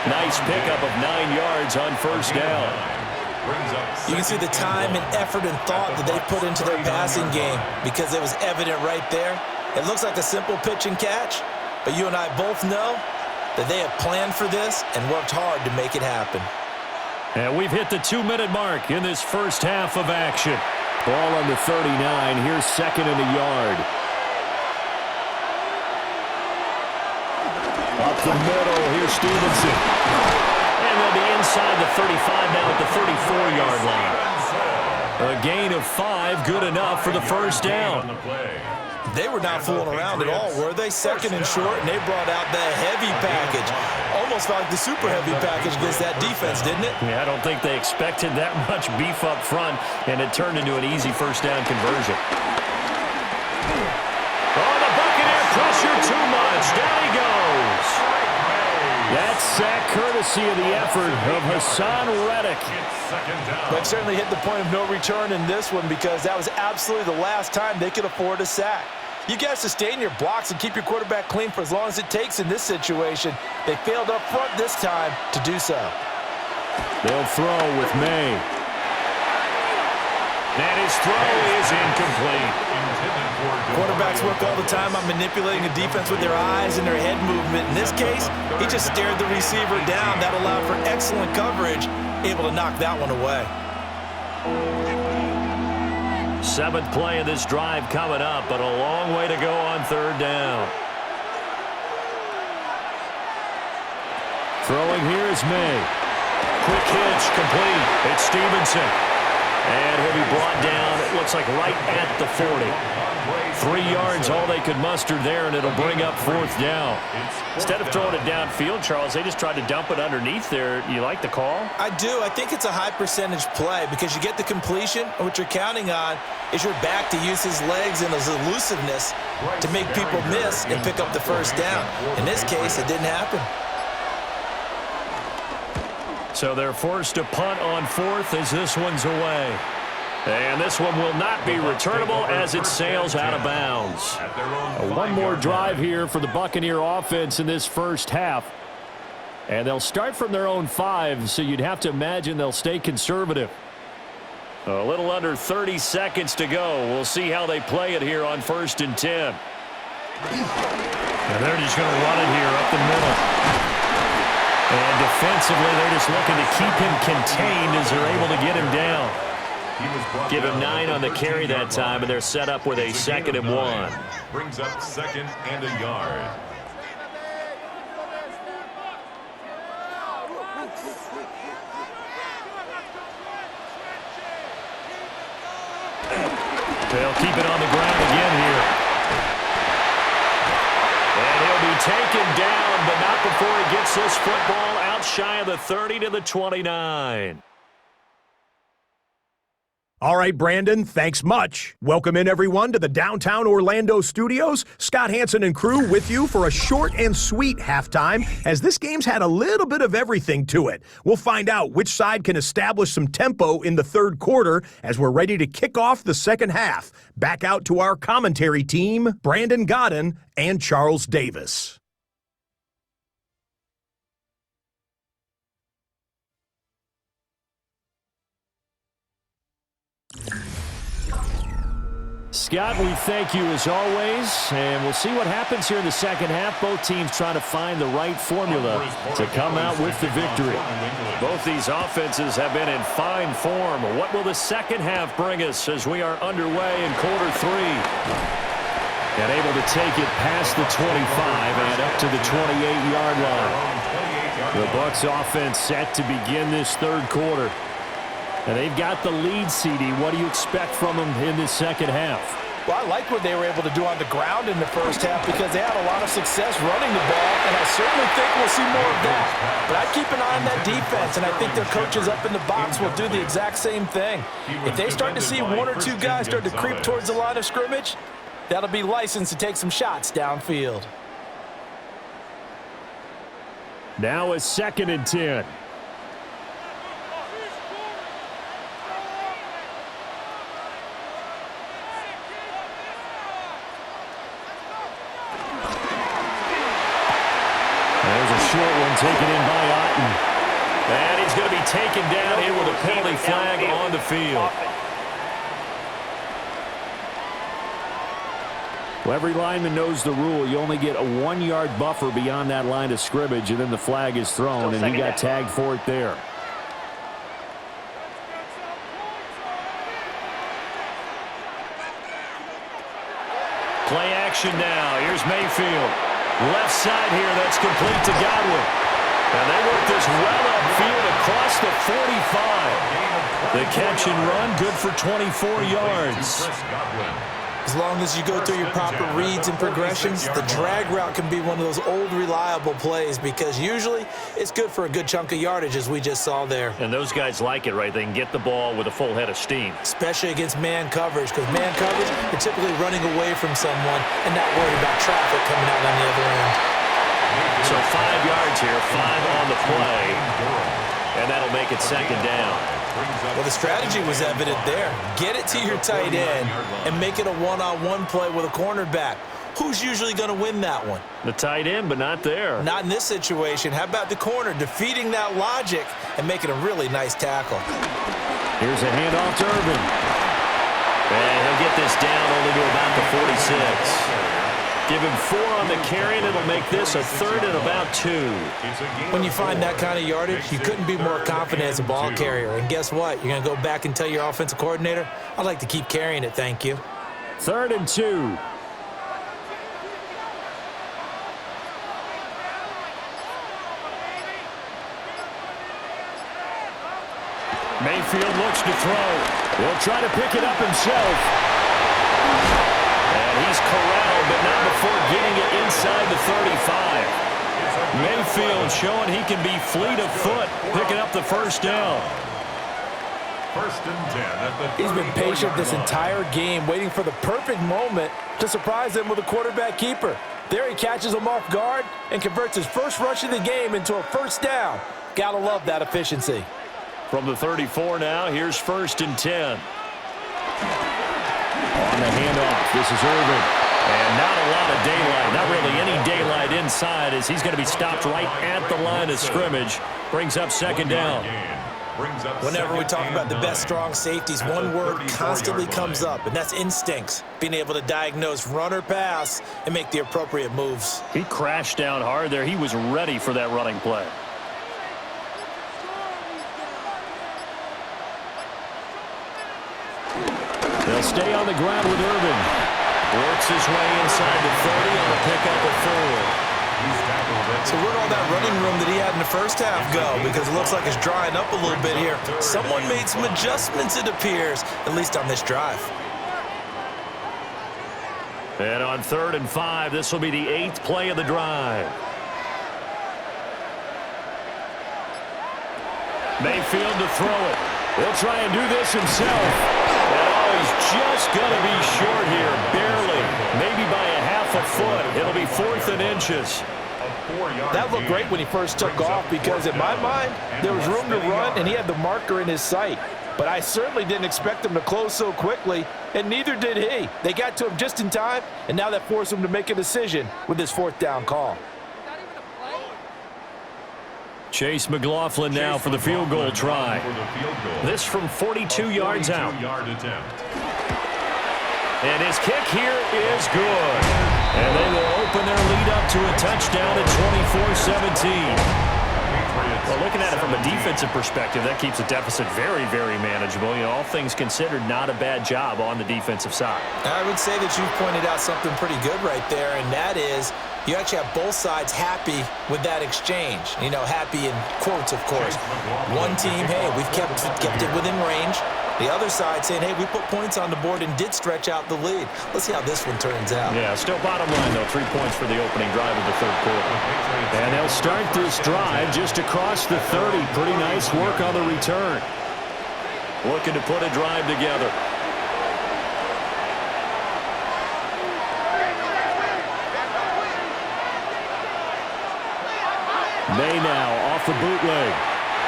Nice pickup of 9 yards on 1st down. You can see the time and effort and thought that they put into their passing game because it was evident right there. It looks like a simple pitch and catch, but you and I both know that they have planned for this and worked hard to make it happen. And we've hit the 2-minute mark in this first half of action. Ball on the 39. Here's 2nd and a yard. Up the middle, here's Stevenson. And they'll be inside the 35 now at the 34-yard line. A gain of 5, good enough for the first down. They were not fooling around at all, were they? Second and short, and they brought out the heavy package. Almost like the super heavy package against that defense, didn't it? Yeah, I don't think they expected that much beef up front, and it turned into an easy first down conversion. Oh, the Buccaneer pressure too much. Down he goes. That sack courtesy of the effort of Hassan Reddick. But certainly hit the point of no return in this one because that was absolutely the last time they could afford a sack. You got to sustain your blocks and keep your quarterback clean for as long as it takes in this situation. They failed up front this time to do so. They'll throw with May. And his throw is incomplete. Quarterbacks work all the time on manipulating a defense with their eyes and their head movement. In this case, he just stared the receiver down. That allowed for excellent coverage, able to knock that one away. 7th play of this drive coming up, but a long way to go on 3rd down. Throwing here is May. Quick hitch, complete. It's Stevenson. And he'll be brought down, it looks like right at the 40. 3 yards, all they could muster there, and it'll bring up 4th down. Instead of throwing it downfield, Charles, they just tried to dump it underneath there. You like the call? I do. I think it's a high-percentage play because you get the completion, and what you're counting on is your back to use his legs and his elusiveness to make people miss and pick up the first down. In this case, it didn't happen. So they're forced to punt on 4th as this one's away. And this one will not be returnable as it sails out of bounds. One more drive here for the Buccaneer offense in this first half. And they'll start from their own 5, so you'd have to imagine they'll stay conservative. A little under 30 seconds to go. We'll see how they play it here on 1st and 10. And they're just going to run it here up the middle. And defensively, they're just looking to keep him contained as they're able to get him down. Give him 9 on the carry that time, and they're set up with a 2nd and 1. Brings up 2nd and a yard. They'll keep it on the ground again here. And he'll be taken down, but not before he gets this football out shy of the 30 to the 29. All right, Brandon, thanks much. Welcome in, everyone, to the downtown Orlando studios. Scott Hansen and crew with you for a short and sweet halftime, as this game's had a little bit of everything to it. We'll find out which side can establish some tempo in the 3rd quarter as we're ready to kick off the 2nd half. Back out to our commentary team, Brandon Godden and Charles Davis. Scott, we thank you as always, and we'll see what happens here in the 2nd half. Both teams trying to find the right formula to come out with the victory. Both these offenses have been in fine form. What will the 2nd half bring us as we are underway in quarter 3? And able to take it past the 25 and up to the 28-yard line. The Bucs offense set to begin this 3rd quarter. And they've got the lead, CD. What do you expect from them in this 2nd half? Well, I like what they were able to do on the ground in the first half because they had a lot of success running the ball, and I certainly think we'll see more of that. But I keep an eye on that defense, and I think their coaches up in the box will do the exact same thing. If they start to see 1 or 2 guys start to creep towards the line of scrimmage, that'll be licensed to take some shots downfield. Now a 2nd and 10. Short one taken in by Otten. And he's going to be taken down here with a penalty flag on the field. Well, every lineman knows the rule. You only get a 1-yard buffer beyond that line of scrimmage, and then the flag is thrown, and he got tagged for it there. Play action now. Here's Mayfield. Left side here, that's complete to Godwin. And they work this well upfield across the 45. The catch and run, good for 24 yards. As long as you go through your proper reads and progressions, the drag route can be one of those old reliable plays because usually it's good for a good chunk of yardage, as we just saw there. And those guys like it, right? They can get the ball with a full head of steam. Especially against man coverage, because man coverage, you're typically running away from someone and not worried about traffic coming out on the other end. So 5 yards here, 5 on the play, and that'll make it second down. Well, the strategy was evident there. Get it to your tight end and make it a one-on-one play with a cornerback. Who's usually going to win that one? The tight end, but not there. Not in this situation. How about the corner defeating that logic and making a really nice tackle? Here's a handoff to Irvin. And he'll get this down only to about the 46. Give him 4 on the carry, and it'll make this a 3rd and about 2. When you find that kind of yardage, you couldn't be more confident as a ball carrier. And guess what? You're going to go back and tell your offensive coordinator, I'd like to keep carrying it, thank you. 3rd and 2. Mayfield looks to throw. He'll try to pick it up himself. And he's corralled, but not before getting it inside the 35. Mayfield showing he can be fleet of foot, picking up the first down. 1st and 10 at the He's been patient this entire game, waiting for the perfect moment to surprise them with a quarterback keeper. There he catches him off guard and converts his first rush of the game into a first down. Gotta love that efficiency. From the 34 now, here's 1st and 10. On the handoff, this is Irvin. And not a lot of daylight, not really any daylight inside as he's going to be stopped right at the line of scrimmage. Brings up 2nd down. Whenever we talk about the best strong safeties, one word constantly comes up, and that's instincts. Being able to diagnose run or pass and make the appropriate moves. He crashed down hard there. He was ready for that running play. They'll stay on the ground with Irvin. Works his way inside the 30 on the pickup of 4. So where'd all that running room that he had in the first half go? Because it looks like it's drying up a little bit here. Someone made some adjustments, it appears, at least on this drive. And on 3rd and 5, this will be the 8th play of the drive. Mayfield to throw it. He'll try and do this himself. And he's just going to be short here, barely. Maybe by a half a foot. It'll be 4th and inches. That looked great when he first took off because in my mind, there was room to run and he had the marker in his sight. But I certainly didn't expect him to close so quickly, and neither did he. They got to him just in time, and now that forced him to make a decision with his 4th down call. Chase McLaughlin now for the field goal try. This from 42 yards out. And his kick here is good. And they will open their lead up to a touchdown at 24-17. Well, looking at it from a defensive perspective, that keeps the deficit very, very manageable. You know, all things considered, not a bad job on the defensive side. I would say that you've pointed out something pretty good right there, and that is you actually have both sides happy with that exchange. You know, happy in quotes, of course. One team, hey, we've kept it within range. The other side saying, hey, we put points on the board and did stretch out the lead. Let's see how this one turns out. Yeah, still bottom line, though. 3 points for the opening drive of the 3rd quarter. And they'll start this drive just across the 30. Pretty nice work on the return. Looking to put a drive together. May now off the bootleg.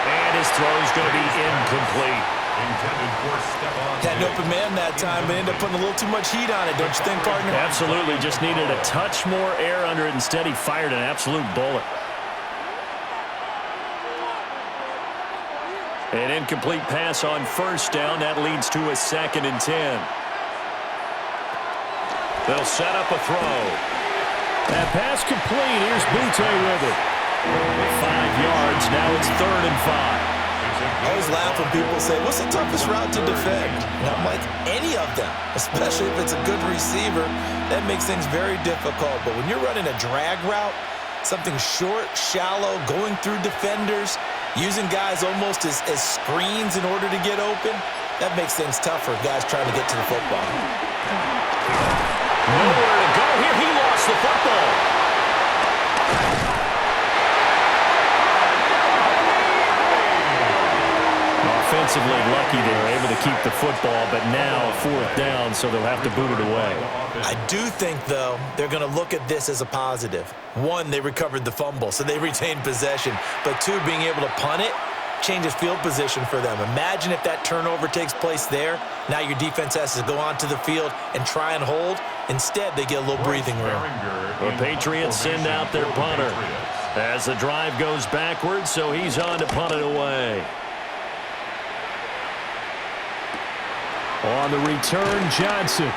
And his throw is going to be incomplete. Had an open man that time, but ended up putting a little too much heat on it, don't you think, partner? Absolutely. Just needed a touch more air under it. Instead, he fired an absolute bullet. An incomplete pass on 1st down. That leads to a 2nd and 10. They'll set up a throw. That pass complete. Here's Butte with it. 5 yards. Now it's 3rd and 5. I always laugh when people say, what's the toughest route to defend? And I'm like, any of them, especially if it's a good receiver. That makes things very difficult. But when you're running a drag route, something short, shallow, going through defenders, using guys almost as screens in order to get open, that makes things tougher, guys trying to get to the football. Nowhere to go here. He lost the football. Offensively lucky they were able to keep the football, but now 4th down, so they'll have to boot it away. I do think, though, they're going to look at this as a positive. 1, they recovered the fumble, so they retained possession. But 2, being able to punt it changes field position for them. Imagine if that turnover takes place there. Now your defense has to go onto the field and try and hold. Instead, they get a little breathing room. The Patriots send out their punter as the drive goes backwards, so he's on to punt it away. On the return, Johnson.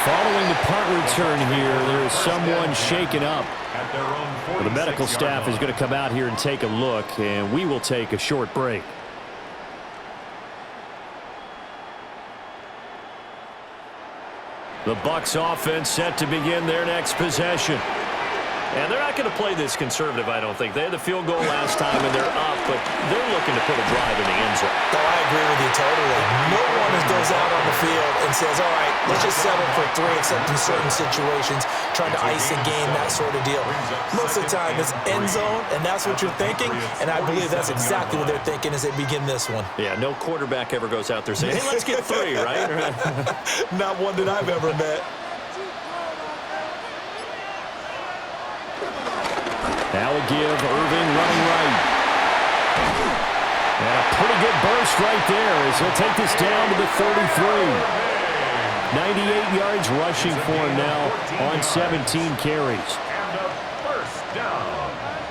Following the punt return here, there is someone shaken up. The medical staff is going to come out here and take a look, and we will take a short break. The Bucs offense set to begin their next possession. And they're not going to play this conservative, I don't think. They had the field goal last time, and they're up, but they're looking to put a drive in the end zone. Oh, I agree with you totally. No one goes out on the field and says, all right, let's just settle for 3, except in certain situations, trying to ice a game, that sort of deal. Most of the time, it's end zone, and that's what you're thinking, and I believe that's exactly what they're thinking as they begin this one. Yeah, no quarterback ever goes out there saying, hey, let's get 3, right? Not one that I've ever met. Now a give, Irving running right. And a pretty good burst right there as he'll take this down to the 33. 98 yards rushing for him now on 17 carries.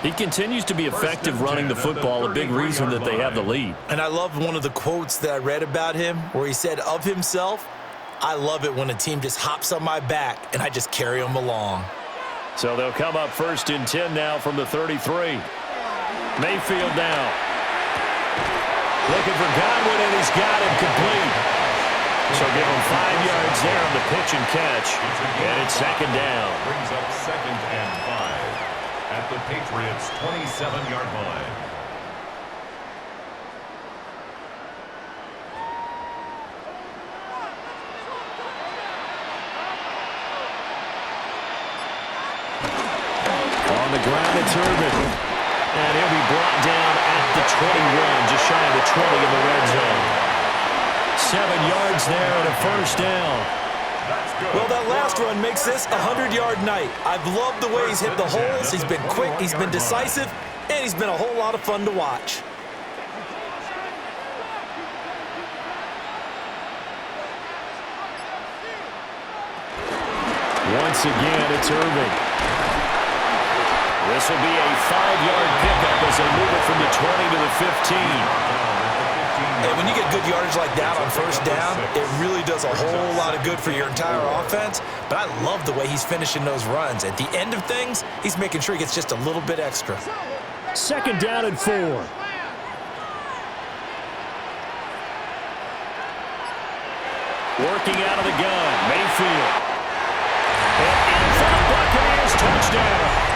He continues to be effective running the football, a big reason that they have the lead. And I love one of the quotes that I read about him where he said of himself, I love it when a team just hops on my back and I just carry them along. So they'll come up 1st and 10 now from the 33. Mayfield now. Looking for Godwin, and he's got him complete. So give him 5 yards there on the pitch and catch. And it's 2nd down. Brings up 2nd and 5 at the Patriots' 27-yard line. On the ground, it's Irving. And he'll be brought down at the 21, just shy of the 20 in the red zone. 7 yards there and a 1st down. Well, that last run makes this a 100-yard night. I've loved the way he's hit the holes. He's been quick, he's been decisive, and he's been a whole lot of fun to watch. Once again, it's Irving. This will be a 5-yard pickup as they move it from the 20 to the 15. And when you get good yardage like that on 1st down, it really does a whole lot of good for your entire offense. But I love the way he's finishing those runs. At the end of things, he's making sure he gets just a little bit extra. 2nd down and 4. Working out of the gun, Mayfield. And in for the Buccaneers, touchdown.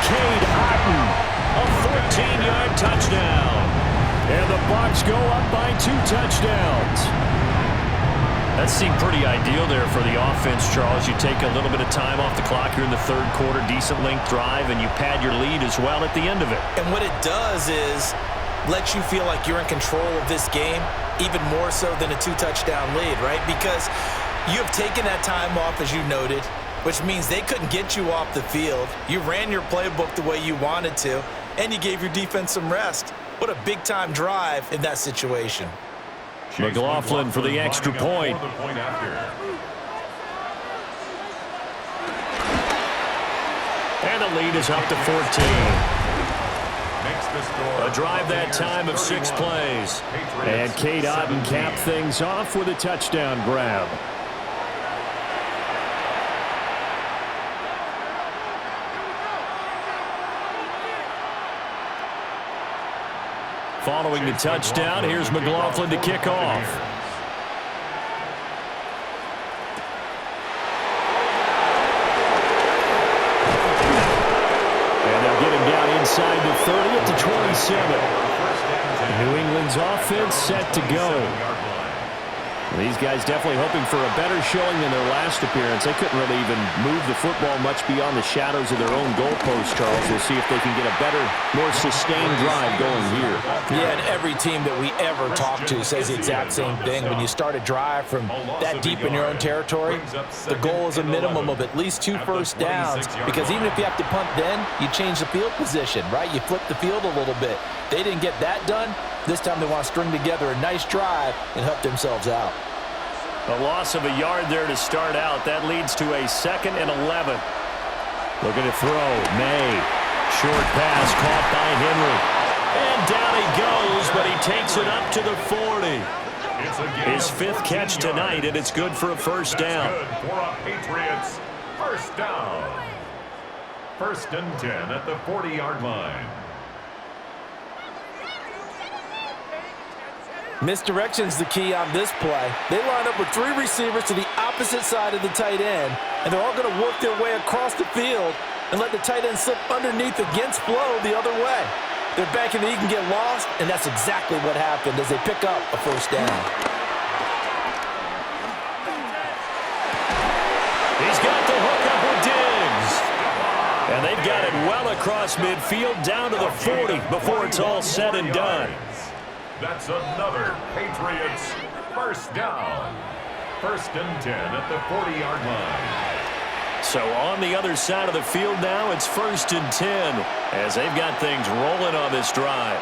Cade Otton, a 14-yard touchdown. And the Bucs go up by 2 touchdowns. That seemed pretty ideal there for the offense, Charles. You take a little bit of time off the clock here in the 3rd quarter, decent length drive, and you pad your lead as well at the end of it. And what it does is let you feel like you're in control of this game, even more so than a 2-touchdown lead, right? Because you have taken that time off, as you noted, which means they couldn't get you off the field. You ran your playbook the way you wanted to, and you gave your defense some rest. What a big-time drive in that situation. McLaughlin for the extra point. And the lead is up to 14. A drive that time of 6 plays. And Cade Otton capped things off with a touchdown grab. Following the touchdown, here's McLaughlin to kick off. And they'll get him down inside the 30 at the 27. New England's offense set to go. These guys definitely hoping for a better showing than their last appearance. They couldn't really even move the football much beyond the shadows of their own goalpost, Charles. We'll see if they can get a better, more sustained drive going here. Yeah, and every team that we ever talk to says the exact same thing. When you start a drive from that deep in your own territory, the goal is a minimum of at least 2 first downs, because even if you have to punt then, you change the field position, right? You flip the field a little bit. They didn't get that done. This time they want to string together a nice drive and help themselves out. A loss of a yard there to start out. That leads to a 2nd and 11. Looking to throw. May. Short pass caught by Henry. And down he goes, but he takes it up to the 40. His 5th catch tonight, and it's good for a first down. Good for a Patriots first down. 1st and 10 at the 40-yard line. Misdirection's the key on this play. They line up with 3 receivers to the opposite side of the tight end, and they're all going to work their way across the field and let the tight end slip underneath against flow the other way. They're banking that he can get lost, and that's exactly what happened as they pick up a first down. He's got the hookup with Diggs. And they've got it well across midfield down to the 40 before it's all said and done. That's another Patriots first down. 1st and 10 at the 40-yard line. So on the other side of the field now, it's 1st and 10 as they've got things rolling on this drive.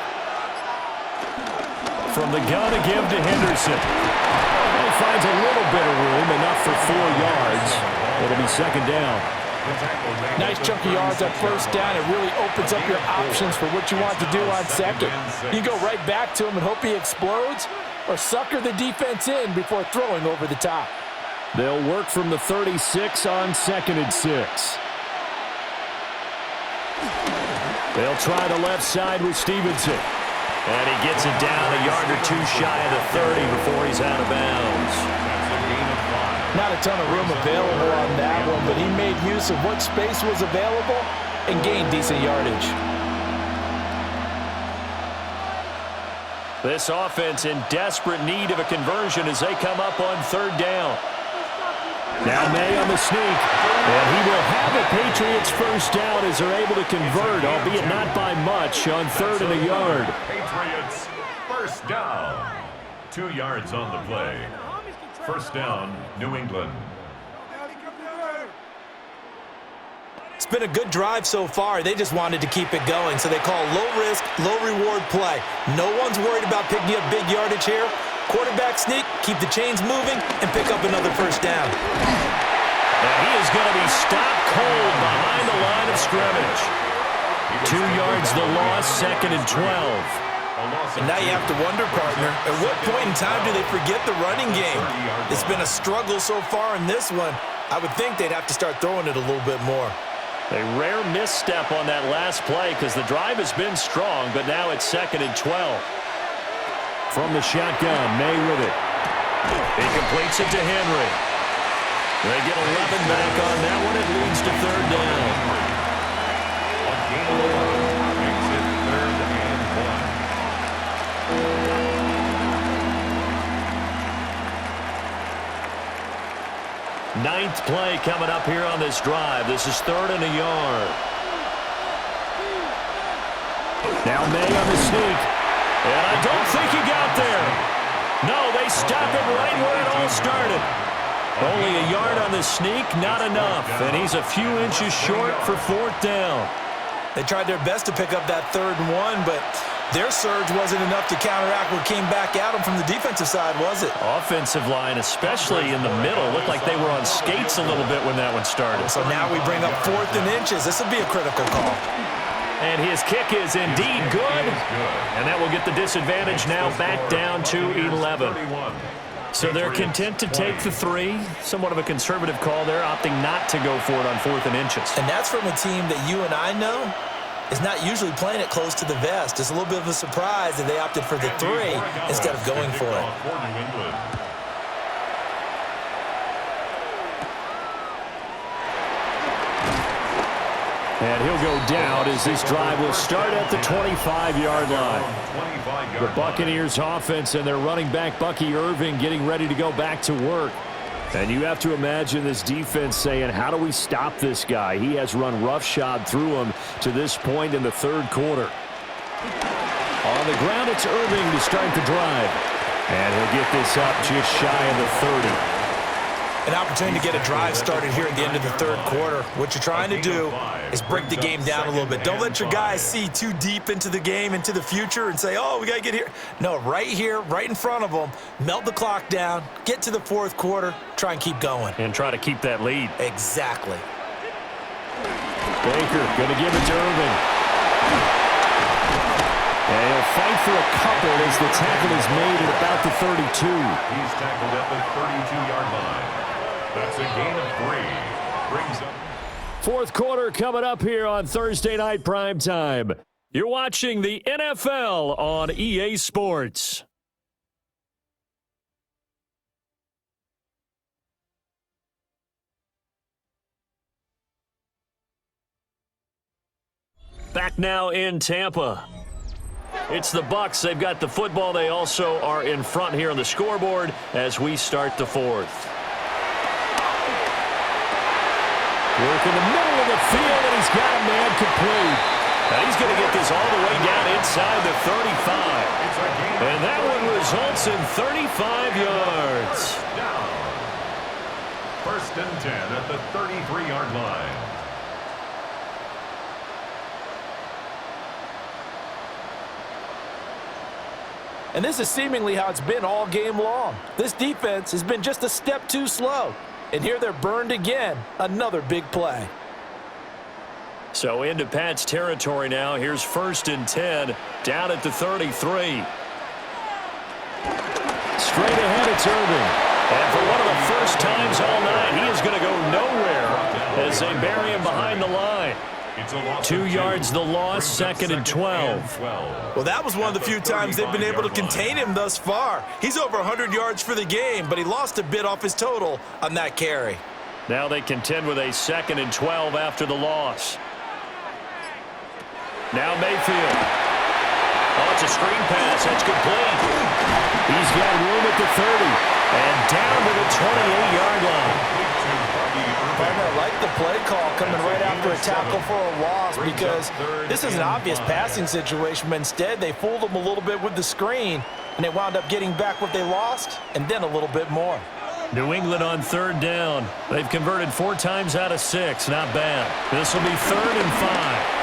From the gun again to Henderson. He finds a little bit of room, enough for 4 yards. It'll be 2nd down. Nice chunk of yards on first down. It really opens up your options for what you want to do on 2nd. You go right back to him and hope he explodes, or sucker the defense in before throwing over the top. They'll work from the 36 on 2nd and 6. They'll try the left side with Stevenson. And he gets it down a yard or 2 shy of the 30 before he's out of bounds. Not a ton of room available on that one, but he made use of what space was available and gained decent yardage. This offense in desperate need of a conversion as they come up on 3rd down. Now May on the sneak, and he will have a Patriots first down as they're able to convert, albeit not by much, on 3rd and a yard. Patriots first down. 2 yards on the play. First down, New England. It's been a good drive so far. They just wanted to keep it going, so they call low-risk, low-reward play. No one's worried about picking up big yardage here. Quarterback sneak, keep the chains moving, and pick up another first down. And he is going to be stopped cold behind the line of scrimmage. 2 yards the loss, 2nd and 12. And now you have to wonder, partner, at what point in time do they forget the running game? It's been a struggle so far in this one. I would think they'd have to start throwing it a little bit more. A rare misstep on that last play because the drive has been strong, but now it's 2nd and 12. From the shotgun, May with it. He completes it to Henry. They get 11 back on that one. It leads to 3rd down. Makes it 3rd and 1. 9th play coming up here on this drive. This is 3rd and a yard. Now May on the sneak. And I don't think he got there. No, they stop it right where it all started. Only a yard on the sneak, not enough. And he's a few inches short for 4th down. They tried their best to pick up that 3rd and 1, but their surge wasn't enough to counteract what came back at them from the defensive side, was it? Offensive line, especially in the middle, looked like they were on skates a little bit when that one started. So now we bring up 4th and inches. This will be a critical call. And his kick is indeed good. And that will get the disadvantage now back down to 11. So they're content to take the 3. Somewhat of a conservative call there, opting not to go for it on 4th and inches. And that's from a team that you and I know is not usually playing it close to the vest. It's a little bit of a surprise that they opted for the 3 instead of going for it. And he'll go down as this drive will start at the 25-yard line. The Buccaneers offense and their running back Bucky Irving getting ready to go back to work. And you have to imagine this defense saying, how do we stop this guy? He has run roughshod through him to this point in the third quarter. On the ground, it's Irving to start the drive. And he'll get this up just shy of the 30. An opportunity to get a drive started here at the end of the third quarter. What you're trying to do is break the game down a little bit. Don't let your guys see too deep into the game, into the future, and say, oh, we got to get here. No, right here, right in front of them, melt the clock down, get to the fourth quarter, try and keep going. And try to keep that lead. Exactly. Baker going to give it to Irving. And he'll fight for a couple as the tackle is made at about the 32. He's tackled at the 32-yard line. That's a gain of 3. Brings up. Fourth quarter coming up here on Thursday Night Primetime. You're watching the NFL on EA Sports. Back now in Tampa. It's the Bucs. They've got the football. They also are in front here on the scoreboard as we start the fourth. Work in the middle of the field, and he's got a man complete. Now he's going to get this all the way down inside the 35. And that one results in 35 yards. Down. 1st and 10 at the 33-yard line. And this is seemingly how it's been all game long. This defense has been just a step too slow. And here they're burned again. Another big play. So into Pat's territory now. Here's 1st and 10 down at the 33. Straight ahead, it's Irving. And for one of the first times all night, he is going to go nowhere as they bury him behind the line. 2 yards the loss, 2nd and 12. Well, that was one of the few times they've been able to contain him thus far. He's over 100 yards for the game, but he lost a bit off his total on that carry. Now they contend with a 2nd and 12 after the loss. Now Mayfield. Oh, it's a screen pass. That's complete. He's got room at the 30 and down to the 28-yard line. I like the play call coming right after a tackle for a loss because this is an obvious passing situation, but instead they fooled them a little bit with the screen, and they wound up getting back what they lost and then a little bit more. New England on 3rd down. They've converted 4 times out of 6. Not bad. This will be 3rd and 5.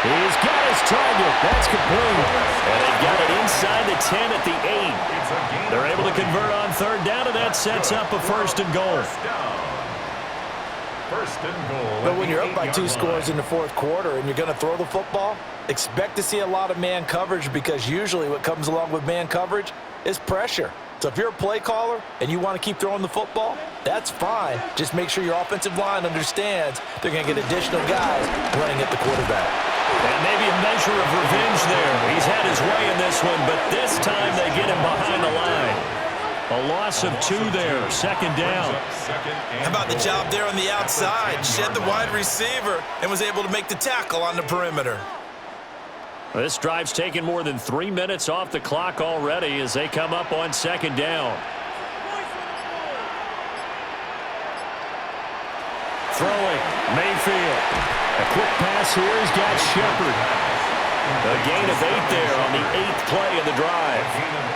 He's got his target. That's complete. And they've got it inside the 10 at the 8. They're able to convert on 3rd down, and that sets up a 1st and goal. 1st and goal. But when you're up by 2 scores in the fourth quarter and you're going to throw the football, expect to see a lot of man coverage because usually what comes along with man coverage is pressure. So if you're a play caller and you want to keep throwing the football, that's fine. Just make sure your offensive line understands they're going to get additional guys running at the quarterback. And maybe a measure of revenge there. He's had his way in this one, but this time they get him behind the line. A loss of 2 there, 2nd down. How about the job there on the outside? Shed the wide receiver and was able to make the tackle on the perimeter. This drive's taken more than 3 minutes off the clock already as they come up on 2nd down. Throwing, Mayfield. A quick pass here. He's got Shepard. A gain of 8 there on the 8th play of the drive.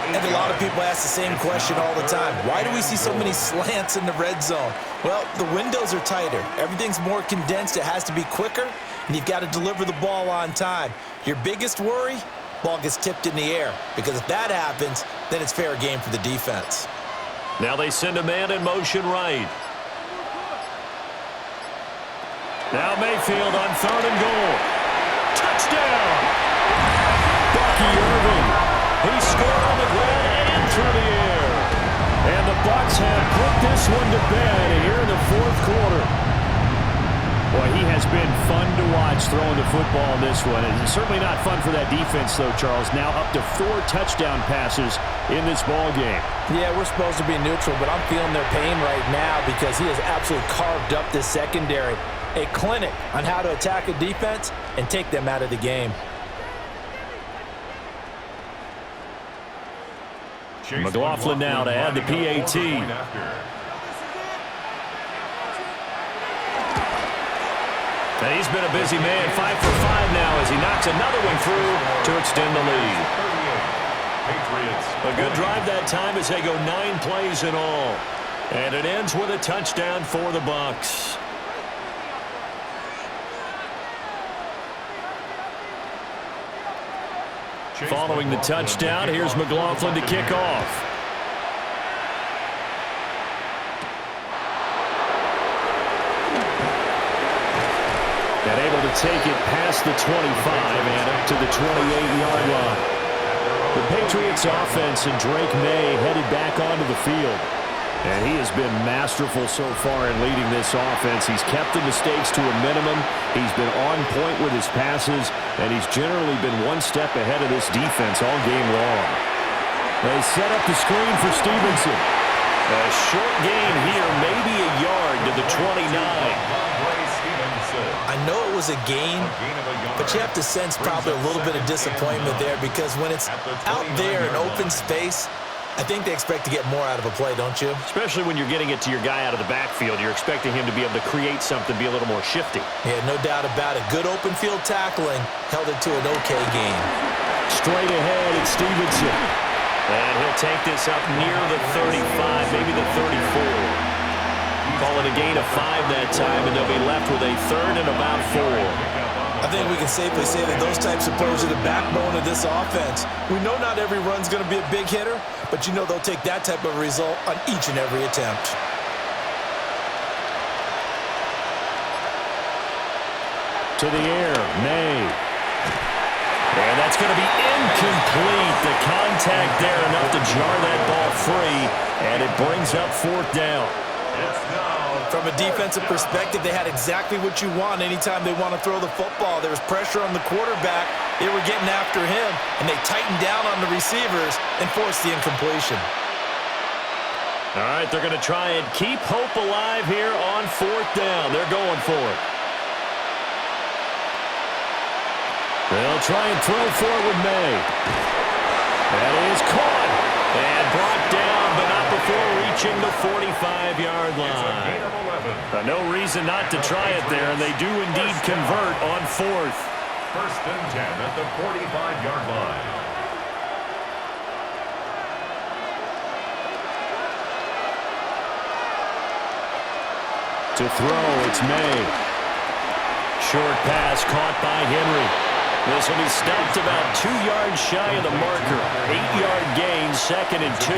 And a lot of people ask the same question all the time. Why do we see so many slants in the red zone? Well, the windows are tighter. Everything's more condensed. It has to be quicker, and you've got to deliver the ball on time. Your biggest worry, ball gets tipped in the air, because if that happens, then it's fair game for the defense. Now they send a man in motion right. Now Mayfield on 3rd and goal. Touchdown! Bucky Irving. He scored on the ground and through the air. And the Bucs have put this one to bed here in the fourth quarter. Boy, he has been fun to watch throwing the football in this one. And certainly not fun for that defense, though, Charles. Now up to 4 touchdown passes in this ball game. Yeah, we're supposed to be neutral, but I'm feeling their pain right now because he has absolutely carved up this secondary. A clinic on how to attack a defense and take them out of the game. McLaughlin now to add the PAT. And he's been a busy man, 5 for 5 now as he knocks another one through to extend the lead. A good drive that time as they go 9 plays in all. And it ends with a touchdown for the Bucs. Following the touchdown, here's McLaughlin to kick off. And able to take it past the 25 and up to the 28-yard line. The Patriots offense and Drake May headed back onto the field. And he has been masterful so far in leading this offense. He's kept the mistakes to a minimum. He's been on point with his passes, and he's generally been one step ahead of this defense all game long. They set up the screen for Stevenson. A short gain here, maybe a yard to the 29. I know it was a gain, but you have to sense probably a little bit of disappointment there because when it's out there in open space, I think they expect to get more out of a play, don't you? Especially when you're getting it to your guy out of the backfield. You're expecting him to be able to create something, be a little more shifty. Yeah, no doubt about it. Good open field tackling held it to an okay game. Straight ahead, it's Stevenson. And he'll take this up near the 35, maybe the 34. Calling a gain of 5 that time, and they'll be left with a 3rd and about 4. I think we can safely say that those types of plays are the backbone of this offense. We know not every run's going to be a big hitter, but you know they'll take that type of result on each and every attempt. To the air, May. And that's going to be incomplete. The contact there enough to jar that ball free, and it brings up 4th down. From a defensive perspective, they had exactly what you want anytime they want to throw the football. There was pressure on the quarterback. They were getting after him, and they tightened down on the receivers and forced the incompletion. All right, they're going to try and keep hope alive here on 4th down. They're going for it. They'll try and throw for it with May. That is caught and brought down, but not before reaching the 45-yard line. No reason not to try it there, and they do indeed convert on 4th. 1st and 10 at the 45-yard line. To throw, it's May. Short pass caught by Henry. This will be stopped about 2 yards shy of the marker. 8-yard gain, 2nd and 2.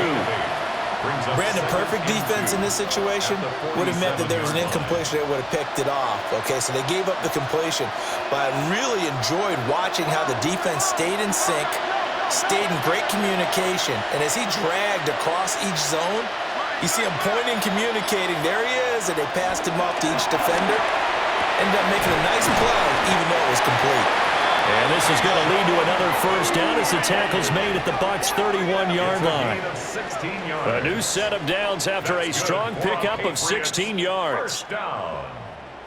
Brandon, perfect defense in this situation would have meant that there was an incompletion that would have picked it off. Okay, so they gave up the completion, but I really enjoyed watching how the defense stayed in sync, stayed in great communication, and as he dragged across each zone, you see him pointing, communicating. There he is, and they passed him off to each defender. Ended up making a nice play, even though it was complete. And this is going to lead to another 1st down as the tackle's made at the Bucs' 31-yard line. A new set of downs after a strong pickup of 16 yards.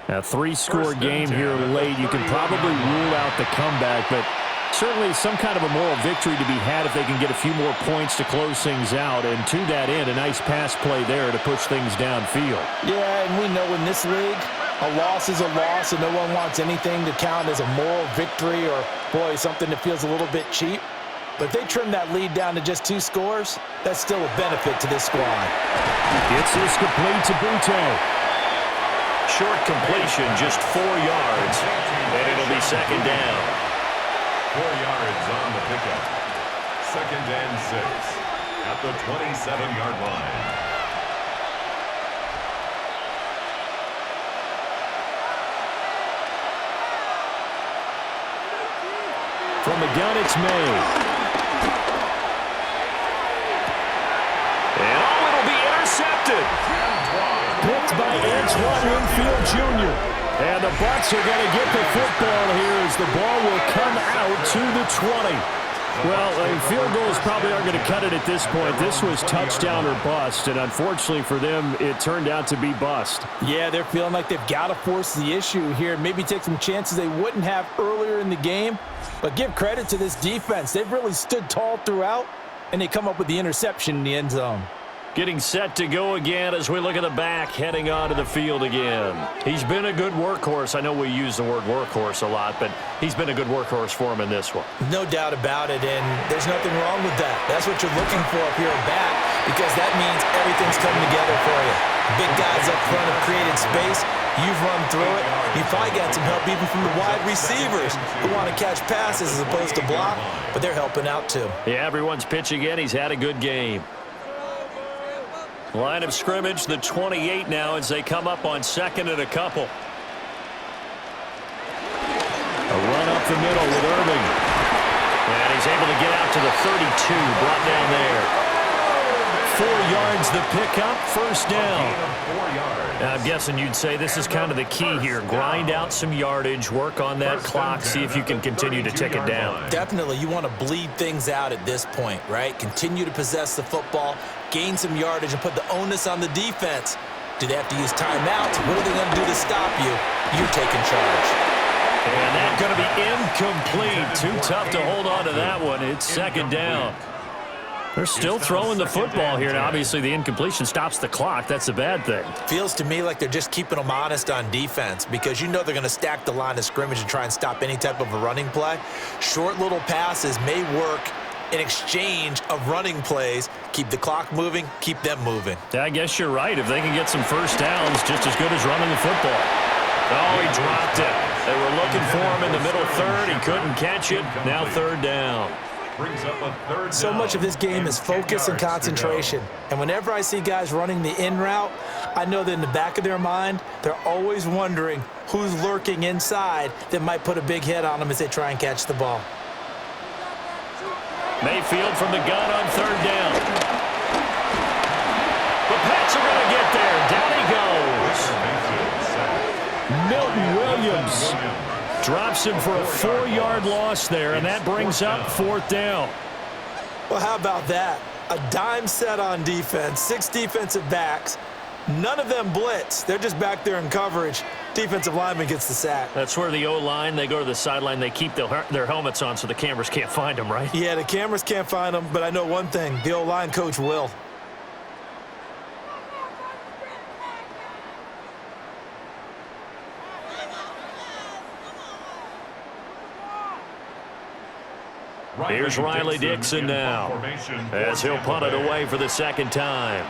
A 3-score game here late. You can probably rule out the comeback, but certainly some kind of a moral victory to be had if they can get a few more points to close things out. And to that end, a nice pass play there to push things downfield. Yeah, and we know in this league, a loss is a loss, and no one wants anything to count as a moral victory or, boy, something that feels a little bit cheap. But if they trim that lead down to just 2 scores, that's still a benefit to this squad. It's this complete to Butte. Short completion, just 4 yards, and it'll be 2nd down. 4 yards on the pickup. 2nd and 6 at the 27-yard line. From the gun, it's May. And it'll be intercepted. Picked by Antoine Winfield Jr. And the Bucs are going to get the football here as the ball will come out to the 20. Well, field goals probably aren't going to cut it at this point. This was touchdown or bust, and unfortunately for them, it turned out to be bust. Yeah, they're feeling like they've got to force the issue here, maybe take some chances they wouldn't have earlier in the game. But give credit to this defense. They've really stood tall throughout, and they come up with the interception in the end zone. Getting set to go again as we look at the back, heading onto the field again. He's been a good workhorse. I know we use the word workhorse a lot, but he's been a good workhorse for him in this one. No doubt about it, and there's nothing wrong with that. That's what you're looking for up here at back, because that means everything's coming together for you. Big guys up front have created space. You've run through it. You've probably got some help even from the wide receivers who want to catch passes as opposed to block, but they're helping out too. Yeah, everyone's pitching in. He's had a good game. Line of scrimmage, the 28 now as they come up on second and a couple. A run up the middle with Irving. And he's able to get out to the 32, brought down there. 4 yards the pickup, first down. I'm guessing you'd say this is kind of the key here. Grind out some yardage, work on that clock, see if you can continue to tick it down. Definitely, you want to bleed things out at this point, right? Continue to possess the football, gain some yardage, and put the onus on the defense. Do they have to use timeouts? What are they going to do to stop you? You're taking charge. And that's going to be incomplete. Too tough to hold on to that one. It's second down. They're still throwing the football here. Now, obviously, the incompletion stops the clock. That's a bad thing. Feels to me like they're just keeping them honest on defense because you know they're going to stack the line of scrimmage and try and stop any type of a running play. Short little passes may work in exchange of running plays. Keep the clock moving, keep them moving. Yeah, I guess you're right. If they can get some first downs, just as good as running the football. Oh, he dropped it. They were looking for him in the middle third. He couldn't catch it. Now third down. So much of this game is focus and concentration. And whenever I see guys running the in route, I know that in the back of their mind, they're always wondering who's lurking inside that might put a big hit on them as they try and catch the ball. Mayfield from the gun on third down. The Pats are going to get there. Down he goes. Milton Williams drops him for a 4-yard loss there, and that brings up fourth down. Well, how about that? A dime set on defense, 6 defensive backs. None of them blitz. They're just back there in coverage. Defensive lineman gets the sack. That's where the O-line, they go to the sideline, they keep their helmets on so the cameras can't find them, right? Yeah, the cameras can't find them, but I know one thing. The O-line coach will. Here's Riley Dixon now as he'll punt it away for the second time.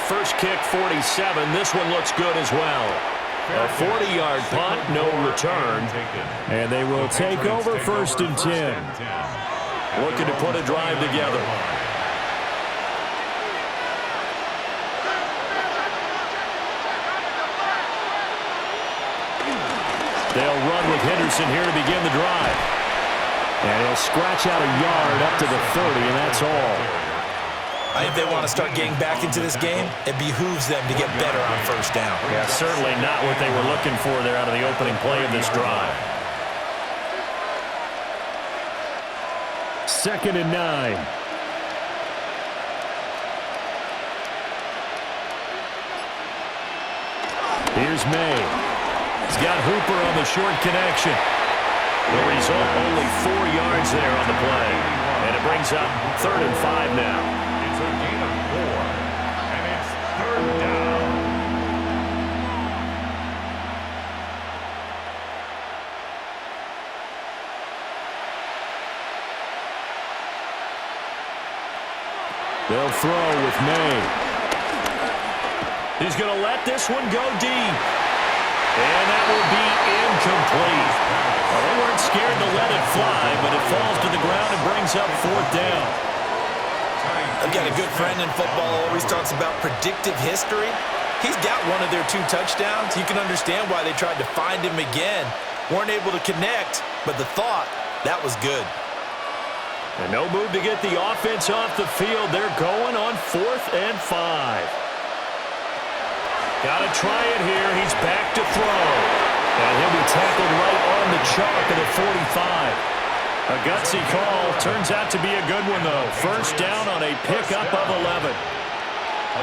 First kick, 47. This one looks good as well. A 40-yard punt, no return. And they will take over first and 10. Looking to put a drive together. They'll run with Henderson here to begin the drive. And he'll scratch out a yard up to the 30, and that's all. If they want to start getting back into this game, it behooves them to get better on first down. Yeah, certainly not what they were looking for there out of the opening play of this drive. Second and 9. Here's May. He's got Hooper on the short connection. The result, only 4 yards there on the play. And it brings up third and 5 now. It's a gain of 4, and it's third down. They'll throw with May. He's going to let this one go deep. And that will be incomplete. Well, they weren't scared to let it fly, but it falls to the ground and brings up fourth down. I've got a good friend in football who always talks about predictive history. He's got one of their 2 touchdowns. You can understand why they tried to find him again. Weren't able to connect, but the thought, that was good. And no move to get the offense off the field. They're going on 4th and 5. Got to try it here. He's back to throw. And he'll be tackled right on the chalk at the 45. A gutsy call. Turns out to be a good one, though. First down on a pickup of 11.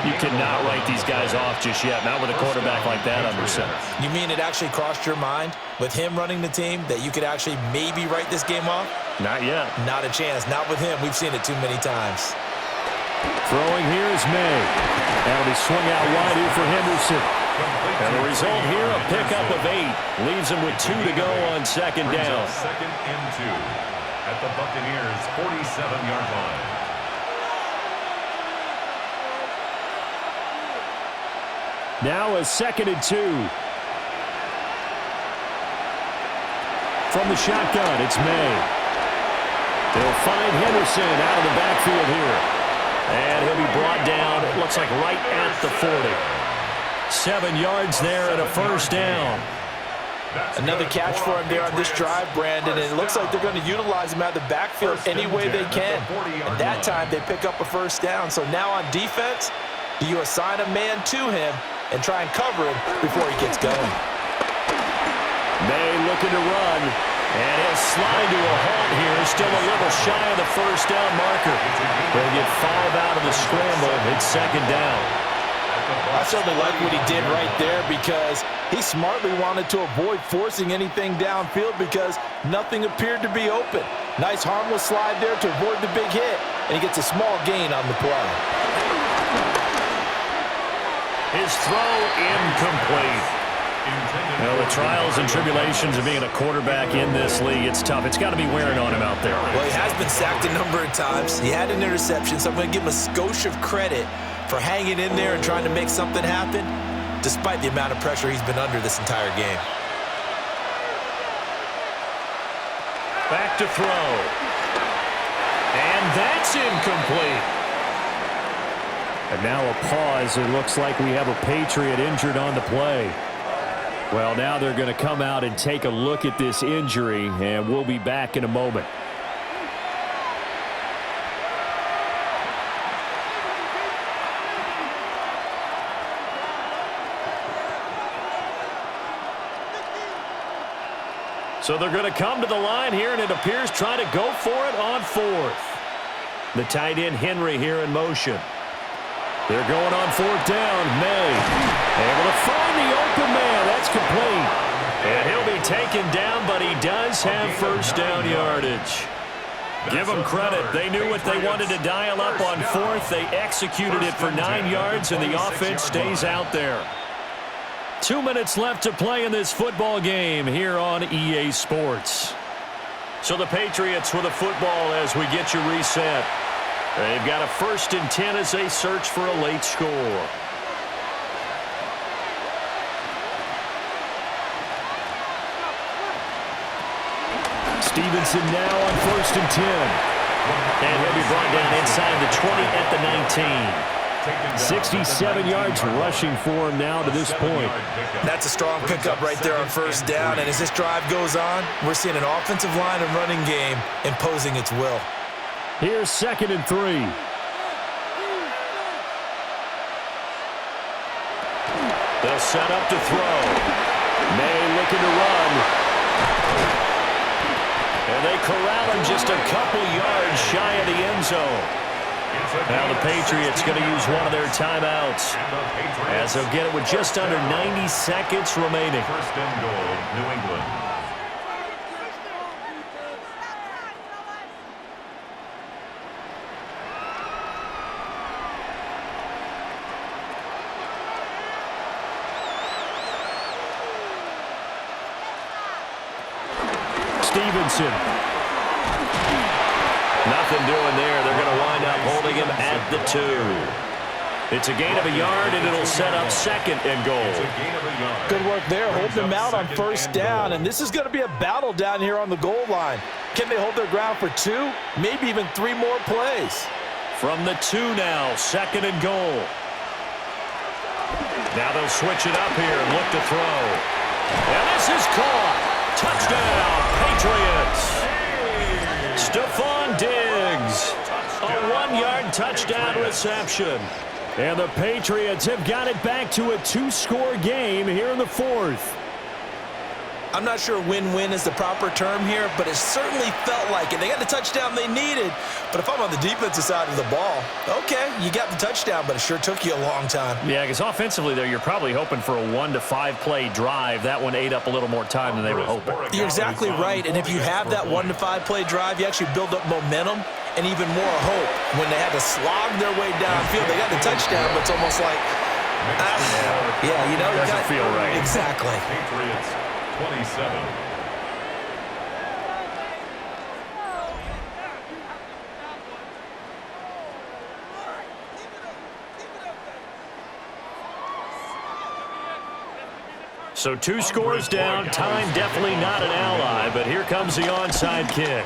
You cannot write these guys off just yet, not with a quarterback like that under center. You mean it actually crossed your mind with him running the team that you could actually maybe write this game off? Not yet. Not a chance. Not with him. We've seen it too many times. Throwing here is May. That'll be swung out wide here for Henderson. And the result here, a pickup of 8. Leaves him with 2 to go on second down. Second and 2 at the Buccaneers' 47-yard line. Now a second and 2. From the shotgun, it's May. They'll find Henderson out of the backfield here. And he'll be brought down, it looks like right at the 40. 7 yards there and a first down. Another catch for him there on this drive, Brandon, and it looks like they're going to utilize him out of the backfield any way they can. And that time they pick up a first down. So now on defense, do you assign a man to him and try and cover him before he gets going? May looking to run, and he'll slide to a halt here. Still a little shy of the first down marker. They'll get 5 out of the scramble. It's second down. I certainly like what he did right there because he smartly wanted to avoid forcing anything downfield because nothing appeared to be open. Nice harmless slide there to avoid the big hit, and he gets a small gain on the play. His throw incomplete. Well, the trials and tribulations of being a quarterback in this league, it's tough. It's got to be wearing on him out there. Well, he has been sacked a number of times. He had an interception, so I'm going to give him a skosh of credit for hanging in there and trying to make something happen, despite the amount of pressure he's been under this entire game. Back to throw. And that's incomplete. And now a pause. It looks like we have a Patriot injured on the play. Well, now they're going to come out and take a look at this injury, and we'll be back in a moment. So they're going to come to the line here, and it appears trying to go for it on 4th. The tight end Henry here in motion. They're going on 4th down. May able to find the open man. That's complete. And he'll be taken down, but he does have first down yardage. Give them credit. They knew what they wanted to dial up on 4th. They executed it for 9 yards, and the offense stays out there. 2 minutes left to play in this football game here on EA Sports. So the Patriots with a football as we get you reset. They've got a 1st and 10 as they search for a late score. Stevenson now on 1st and 10. And he'll be brought down inside the 20 at the 19. 67 yards rushing for him now to this point. That's a strong pickup right there on 1st down. And as this drive goes on, we're seeing an offensive line and running game imposing its will. Here's 2nd and 3. They'll set up to throw. May looking to run. And they corral him just a couple yards shy of the end zone. Now the Patriots going to use one of their timeouts as they'll get it with just under 90 seconds remaining. 1st and goal, New England. Stevenson. Nothing doing there. They're going to wind up holding him at the 2. It's a gain of a yard, and it'll set up 2nd and goal. Good work there, holding him out on 1st down, and this is going to be a battle down here on the goal line. Can they hold their ground for 2, maybe even 3 more plays? From the 2 now, 2nd and goal. Now they'll switch it up here and look to throw. And this is caught. Touchdown, Patriots. Stephon Diggs, a 1-yard touchdown reception. And the Patriots have got it back to a 2-score game here in the 4th. I'm not sure win-win is the proper term here, but it certainly felt like it. They got the touchdown they needed, but if I'm on the defensive side of the ball, okay, you got the touchdown, but it sure took you a long time. Yeah, because offensively there, you're probably hoping for a 1 to 5 play drive. That one ate up a little more time than they were hoping. You're exactly right, and if you have that 1 to 5 play drive, you actually build up momentum and even more hope. When they had to slog their way downfield, they got the touchdown, but it's almost like, yeah, you know, it doesn't feel right. Exactly. Patriots 27. So 2 scores down, time definitely not an ally, but here comes the onside kick.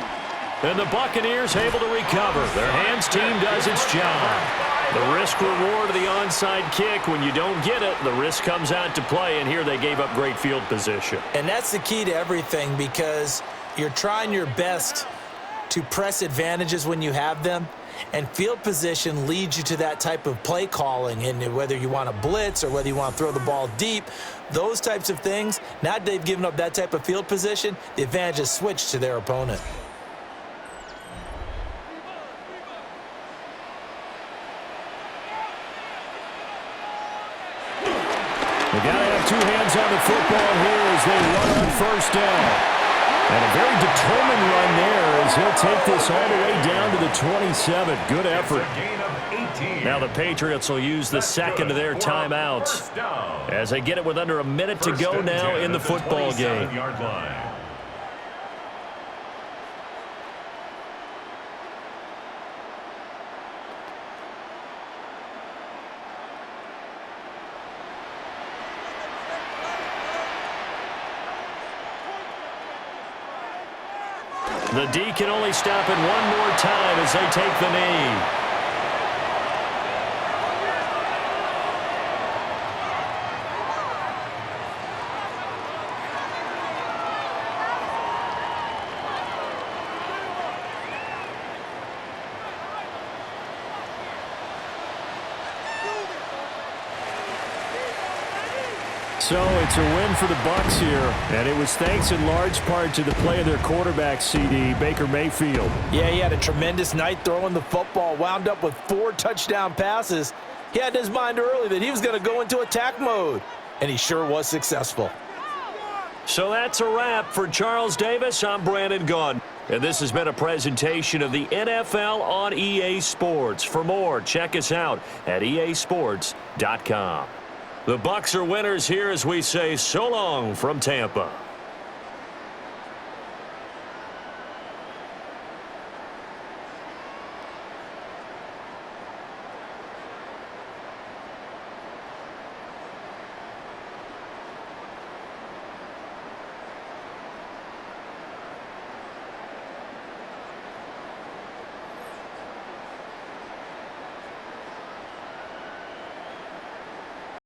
And the Buccaneers able to recover. Their hands team does its job. The risk reward of the onside kick, when you don't get it, the risk comes out to play, and here they gave up great field position. And that's the key to everything, because you're trying your best to press advantages when you have them, and field position leads you to that type of play calling, and whether you want to blitz or whether you want to throw the ball deep, those types of things, now that they've given up that type of field position, the advantage is switched to their opponent. They got to have 2 hands on the football here as they run on first down. And a very determined run there as he'll take this all the way down to the 27. Good effort. Now the Patriots will use the second of their timeouts as they get it with under a minute to go now in the football game. The D can only stop it one more time as they take the knee. So it's a win for the Bucs here, and it was thanks in large part to the play of their quarterback, CD, Baker Mayfield. Yeah, he had a tremendous night throwing the football, wound up with 4 touchdown passes. He had in his mind early that he was going to go into attack mode, and he sure was successful. So that's a wrap for Charles Davis. I'm Brandon Gaudin, and this has been a presentation of the NFL on EA Sports. For more, check us out at easports.com. The Bucs are winners here as we say so long from Tampa.